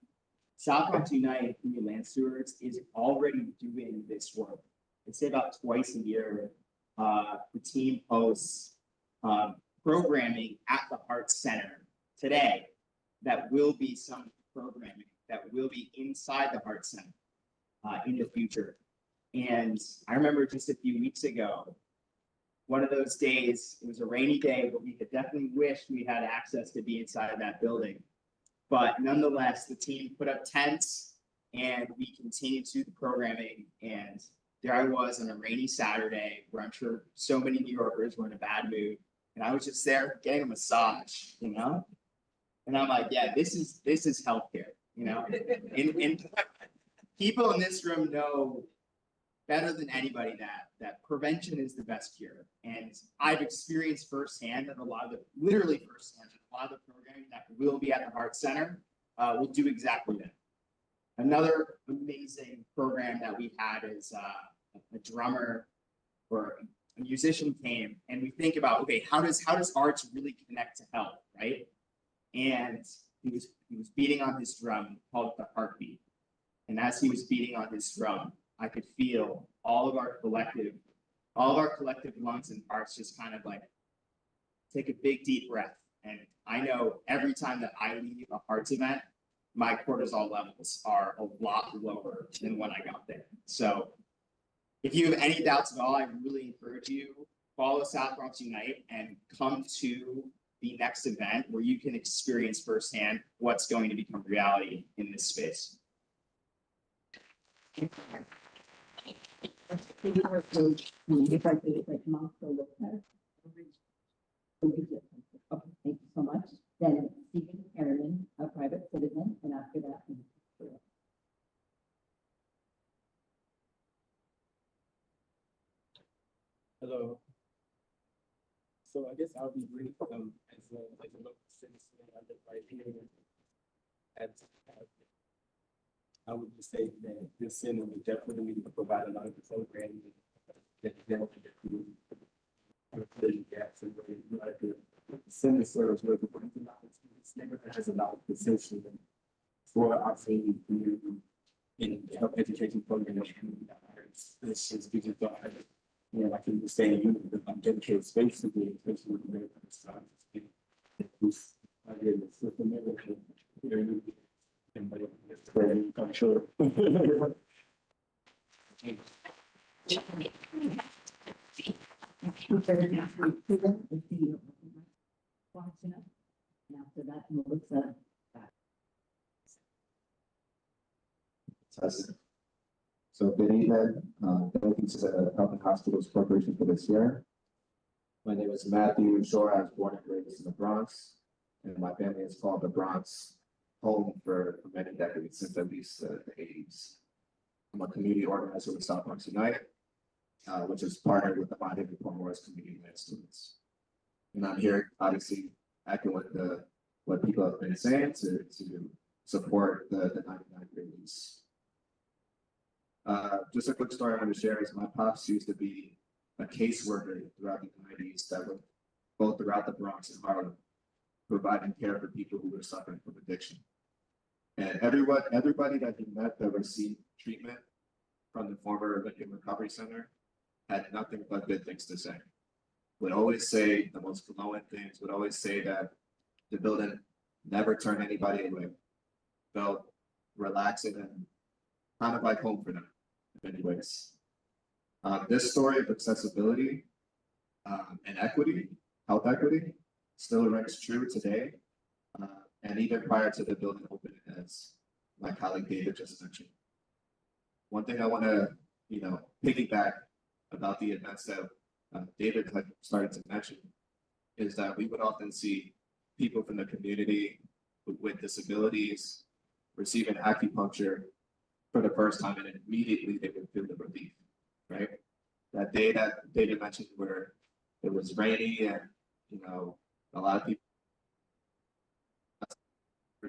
South Bronx United Community Land Stewards is already doing this work. I'd say about twice a year, the team hosts programming at the Heart Center today that will be some programming that will be inside the Heart Center in the future. And I remember just a few weeks ago, one of those days, it was a rainy day, but we could definitely wish we had access to be inside that building. But nonetheless, the team put up tents and we continued to do the programming. And there I was on a rainy Saturday where I'm sure so many New Yorkers were in a bad mood. And I was just there getting a massage, you know? And I'm like, yeah, this is healthcare, you know? And people in this room know better than anybody that prevention is the best cure. And I've experienced firsthand that literally firsthand, a lot of the programming that will be at the Heart Center will do exactly that. Another amazing program that we had is a drummer or a musician came and we think about, okay, how does arts really connect to health, right? And he was beating on his drum, called the heartbeat. And as he was beating on his drum, I could feel all of our collective lungs and hearts just kind of like take a big deep breath. And I know every time that I leave a hearts event, my cortisol levels are a lot lower than when I got there. So if you have any doubts at all, I really encourage you, follow South Bronx Unite and come to the next event where you can experience firsthand what's going to become reality in this space. If I could come off the list. Okay, thank you so much. Then Stephen Harriman, a private citizen, and after that. Hello. So I guess I'll be brief as a local citizen. I live right here. And I would just say that this center would definitely provide a lot of the programming that dealt with the gaps and ways like the center serves where the this neighborhood has a lot of potential for our senior community in health education programs. This is because you know, like you were saying, dedicated space to be, especially with the neighborhood stuff. I did this with the neighborhood. I'm sure. After that, Melissa. So good evening. Thank you to the Health and Hospitals Corporation for this year. My name is Matthew Shore. I was born and raised in the Bronx, and my family has called the Bronx home for many decades, since at least the 80s. I'm a community organizer with South Bronx Unite, which is partnered with the Monday Report Morris Community Land Students. And I'm here, obviously, echoing what people have been saying to support the 99 release. Just a quick story I want to share is my pops used to be a caseworker throughout the 90s that would both throughout the Bronx and Harlem, providing care for people who were suffering from addiction. And everybody that he met that received treatment from the former Lincoln Recovery Center had nothing but good things to say. Would always say the most glowing things, would always say that the building never turned anybody away, felt relaxing and kind of like home for them in many ways. This story of accessibility and equity, health equity, still rings true today, and even prior to the building opening, as my colleague David just mentioned. One thing I want to, piggyback about the events that David had started to mention is that we would often see people from the community with disabilities receiving acupuncture for the first time, and immediately they would feel the relief, right? That day that David mentioned where it was rainy and, a lot of people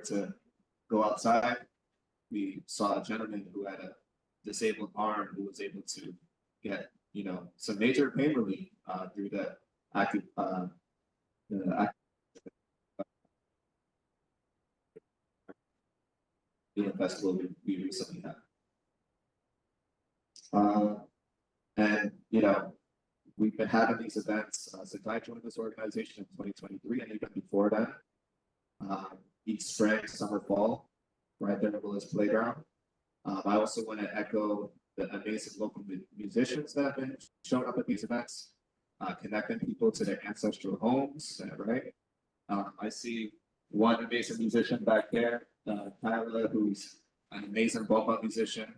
to go outside, we saw a gentleman who had a disabled arm who was able to get, some major pain relief through the festival we recently had. And we've been having these events since I joined this organization in 2023, and even before that, each spring, summer, fall, right there at Willis Playground. I also want to echo the amazing local musicians that have been showing up at these events, connecting people to their ancestral homes, right? I see one amazing musician back there, Tyler, who's an amazing boppa musician,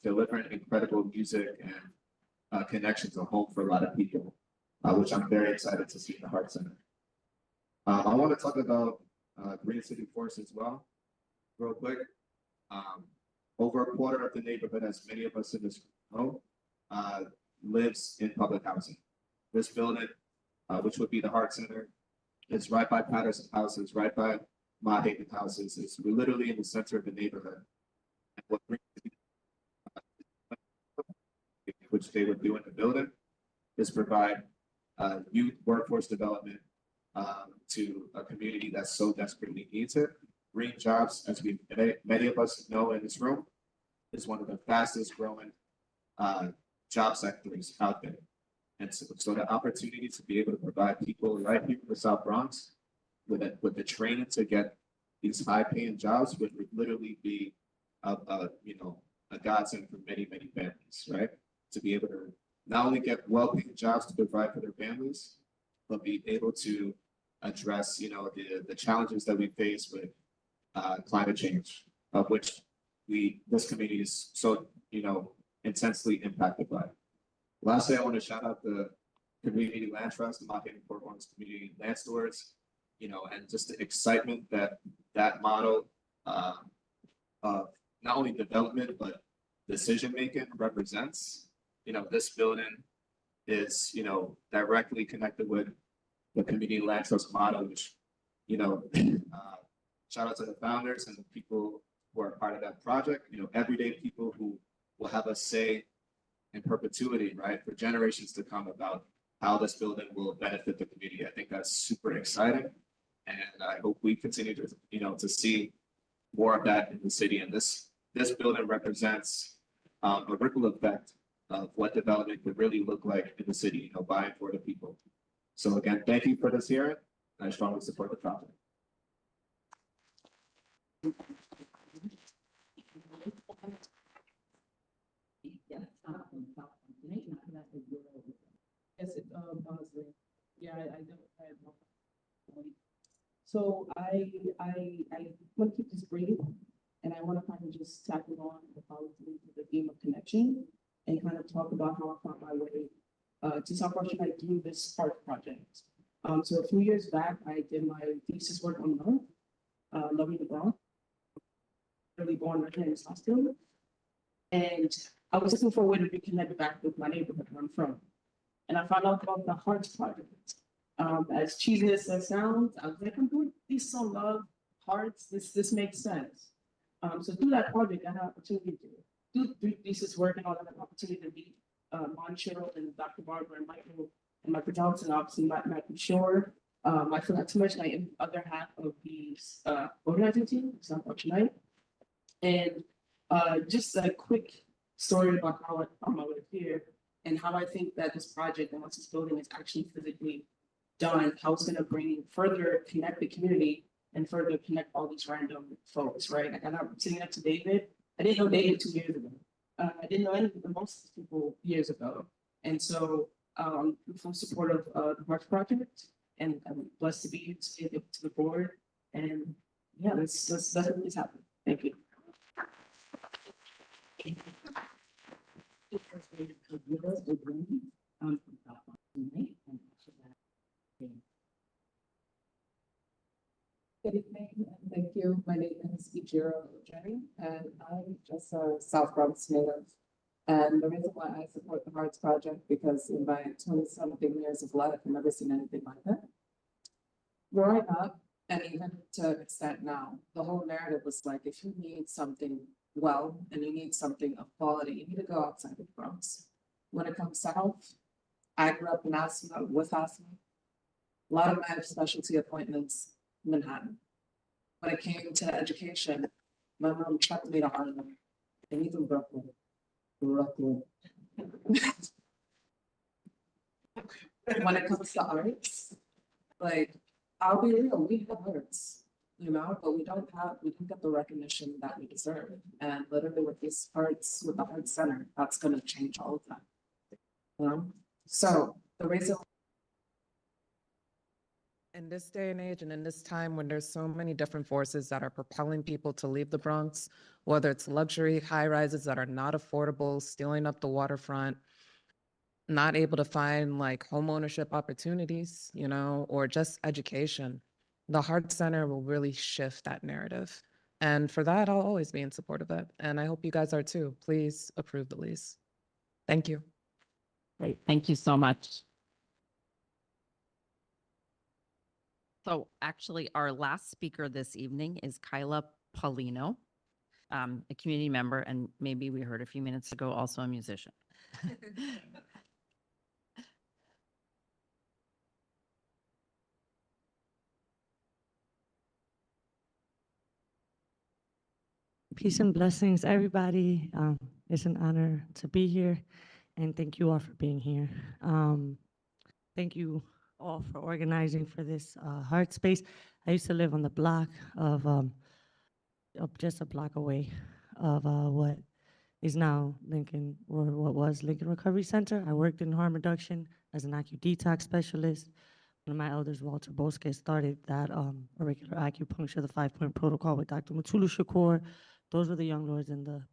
delivering incredible music and connection to home for a lot of people, which I'm very excited to see in the Heart Center. I want to talk about Green City Force as well, real quick. Over a quarter of the neighborhood, as many of us in this know, lives in public housing. This building, which would be the Heart Center, is right by Patterson houses, right by Ma Haven houses. It's literally in the center of the neighborhood. And what Green City, which they would do in the building, is provide youth workforce development to a community that so desperately needs it. Green jobs, as many of us know in this room, is one of the fastest growing job sectors out there. And so the opportunity to be able to provide people right here in the South Bronx with the training to get these high paying jobs would literally be a godsend for many, many families, right? To be able to not only get well-paying jobs to provide for their families, but be able to address, the challenges that we face with climate change, of which this community is so, intensely impacted by. Lastly, I want to shout out the Community Land Trust, the Mount Haven Port Orange Community Land Stewards, and just the excitement that model of not only development, but decision-making represents. This building is, directly connected with the Community Land Trust model, which, shout out to the founders and the people who are part of that project, everyday people who will have a say in perpetuity, right, for generations to come about how this building will benefit the community. I think that's super exciting. And I hope we continue to, to see more of that in the city. And this building represents a ripple effect of what development could really look like in the city, by and for the people. So again, thank you for this hearing. I strongly support the project. Yes, honestly, yeah, I don't. So I want to keep this brief, and I want to kind of just tackle on the theme of connection, and kind of talk about how I found my way to South Washington through this art project. So a few years back, I did my thesis work on love, loving the Bronx, really born right here in Scottsdale, and I was looking for a way to reconnect back with my neighborhood where I'm from. And I found out about the Hearts Project. As cheesy as that sounds, I was like, I'm doing these love hearts. This makes sense. So through that project, I had an opportunity do thesis work and all that opportunity to meet Moncho and Dr. Barber and Michael and Michael Johnson, obviously Matthew Shore. I forgot too much, and I am the other half of the organizing team, it's not much tonight. And just a quick story about how I live here and how I think that this project and once this building is actually physically done, how it's gonna bring further connect the community and further connect all these random folks, right? Like I'm sitting next to David. I didn't know David 2 years ago. I didn't know any of most of these people years ago. And so I'm full support of the Hearts Project, and I'm blessed to be here to the board. And yeah, let's make this happen. Thank you. Good evening, and thank you. My name is Ijiro Jenny, and I'm just a South Bronx native. And the reason why I support the Hearts Project, because in my 20-something years of life, I've never seen anything like it. Growing up, and even to an extent now, the whole narrative was like, if you need something well, and you need something of quality, you need to go outside of the Bronx. When it comes to health, I grew up in asthma, with asthma. A lot of my specialty appointments, Manhattan. When it came to education, my mom trucked me to Harlem and even Brooklyn. When it comes to arts, like, I'll be real, we have arts, you know, but we don't get the recognition that we deserve. And literally with these arts, with the Arts Center, that's gonna change all of that. You know? So the reason in this day and age and in this time when there's so many different forces that are propelling people to leave the Bronx, whether it's luxury high rises that are not affordable, stealing up the waterfront, not able to find like home ownership opportunities, you know, or just education, the Heart Center will really shift that narrative. And for that, I'll always be in support of it. And I hope you guys are too. Please approve the lease. Thank you. Great, thank you so much. So actually, our last speaker this evening is Kyla Paulino, a community member, and maybe we heard a few minutes ago, also a musician. Peace and blessings, everybody. It's an honor to be here, and thank you all for being here. Thank you all for organizing for this heart space. I used to live on the block of just a block away of what is now Lincoln, or what was Lincoln Recovery Center. I worked in harm reduction as an IQ detox specialist. One of my elders, Walter Bosque, started that auricular acupuncture, the 5-point protocol with Dr. Mutulu Shakur. Those were the young lords in the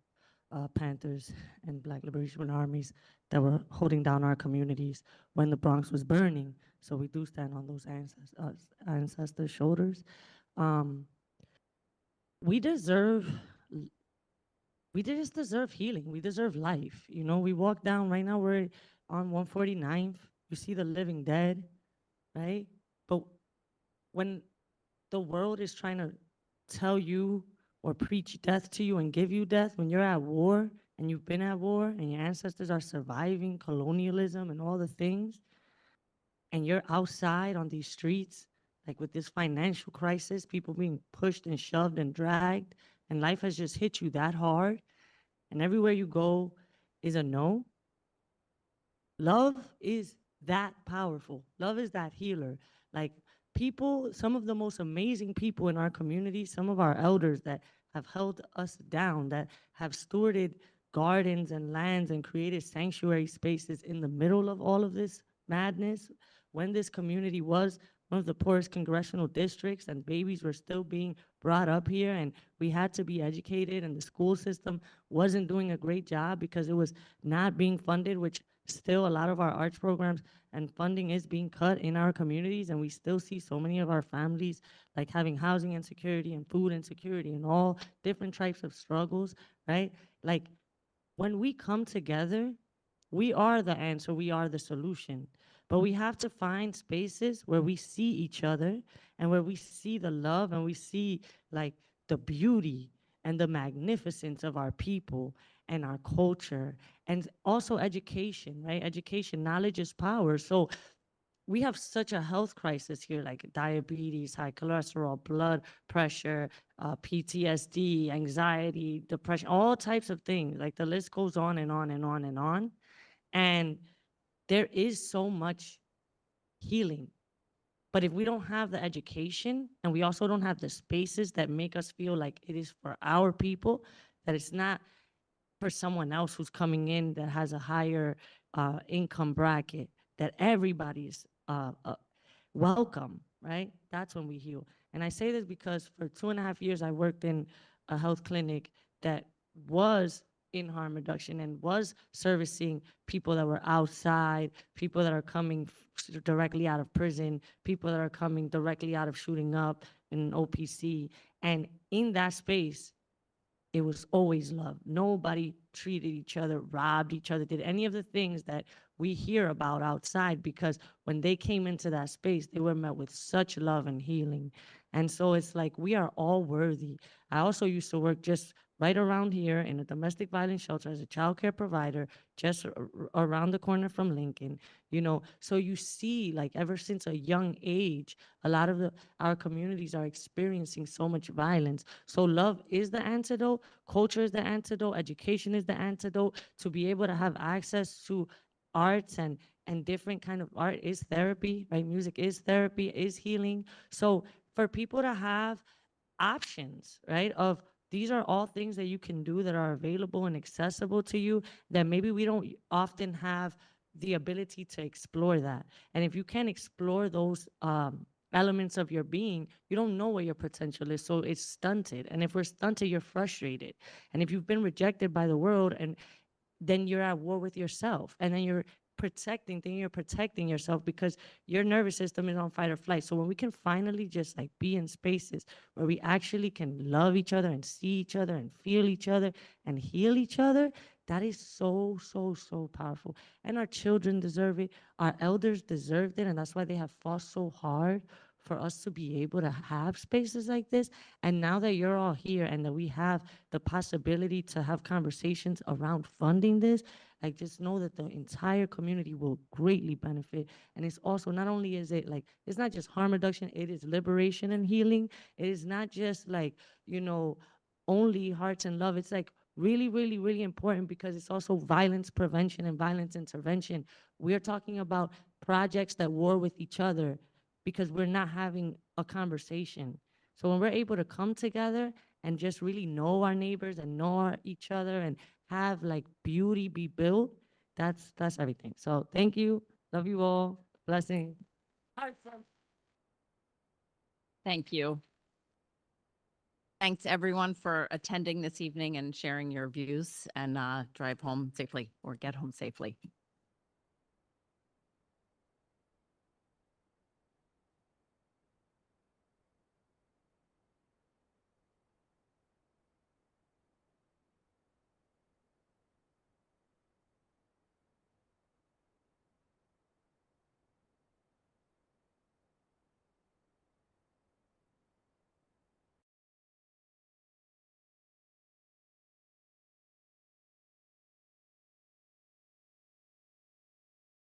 Panthers and Black Liberation Armies that were holding down our communities when the Bronx was burning. So we do stand on those ancestors' shoulders. We just deserve healing. We deserve life. You know, we walk down right now, we're on 149th. You see the living dead, right? But when the world is trying to tell you or preach death to you and give you death, when you're at war and you've been at war and your ancestors are surviving colonialism and all the things, and you're outside on these streets, like with this financial crisis, people being pushed and shoved and dragged, and life has just hit you that hard, and everywhere you go is a no. Love is that powerful. Love is that healer. Like, people, some of the most amazing people in our community, some of our elders that have held us down, that have stewarded gardens and lands and created sanctuary spaces in the middle of all of this madness, when this community was one of the poorest congressional districts and babies were still being brought up here and we had to be educated and the school system wasn't doing a great job because it was not being funded, which still a lot of our arts programs and funding is being cut in our communities, and we still see so many of our families like having housing insecurity and food insecurity and all different types of struggles, right? Like, when we come together, we are the answer, we are the solution. But we have to find spaces where we see each other and where we see the love and we see like the beauty and the magnificence of our people and our culture, and also education, right? Education, knowledge is power. So we have such a health crisis here, like diabetes, high cholesterol, blood pressure, PTSD, anxiety, depression, all types of things. Like the list goes on and on and on and on. And there is so much healing. But if we don't have the education and we also don't have the spaces that make us feel like it is for our people, that it's not for someone else who's coming in that has a higher income bracket, that everybody's welcome, right? That's when we heal. And I say this because for 2.5 years, I worked in a health clinic that was in harm reduction and was servicing people that were outside, people that are coming directly out of prison, people that are coming directly out of shooting up in OPC. And in that space, it was always love. Nobody treated each other, robbed each other, did any of the things that we hear about outside, because when they came into that space, they were met with such love and healing. And so it's like we are all worthy. I also used to work just right around here in a domestic violence shelter as a child care provider, just around the corner from Lincoln, you know. So you see, like ever since a young age, a lot of our communities are experiencing so much violence. So love is the antidote, culture is the antidote, education is the antidote. To be able to have access to arts and different kind of art is therapy, right? Music is therapy, is healing. So for people to have options, right, of these are all things that you can do that are available and accessible to you, that maybe we don't often have the ability to explore that. And if you can't explore those elements of your being, you don't know what your potential is. So it's stunted. And if we're stunted, you're frustrated. And if you've been rejected by the world, and then you're at war with yourself. And then you're protecting yourself because your nervous system is on fight or flight. So when we can finally just like be in spaces where we actually can love each other and see each other and feel each other and heal each other, that is so, so, so powerful. And our children deserve it. Our elders deserved it. And that's why they have fought so hard for us to be able to have spaces like this. And now that you're all here and that we have the possibility to have conversations around funding this, I just know that the entire community will greatly benefit. And it's also, not only is it like, it's not just harm reduction, it is liberation and healing. It is not just like, you know, only hearts and love. It's like really, really, really important because it's also violence prevention and violence intervention. We're talking about projects that war with each other because we're not having a conversation. So when we're able to come together and just really know our neighbors and know each other and have like beauty be built, that's everything. So thank you. Love you all. Blessing. Thank you. Thanks everyone for attending this evening and sharing your views, and drive home safely or get home safely.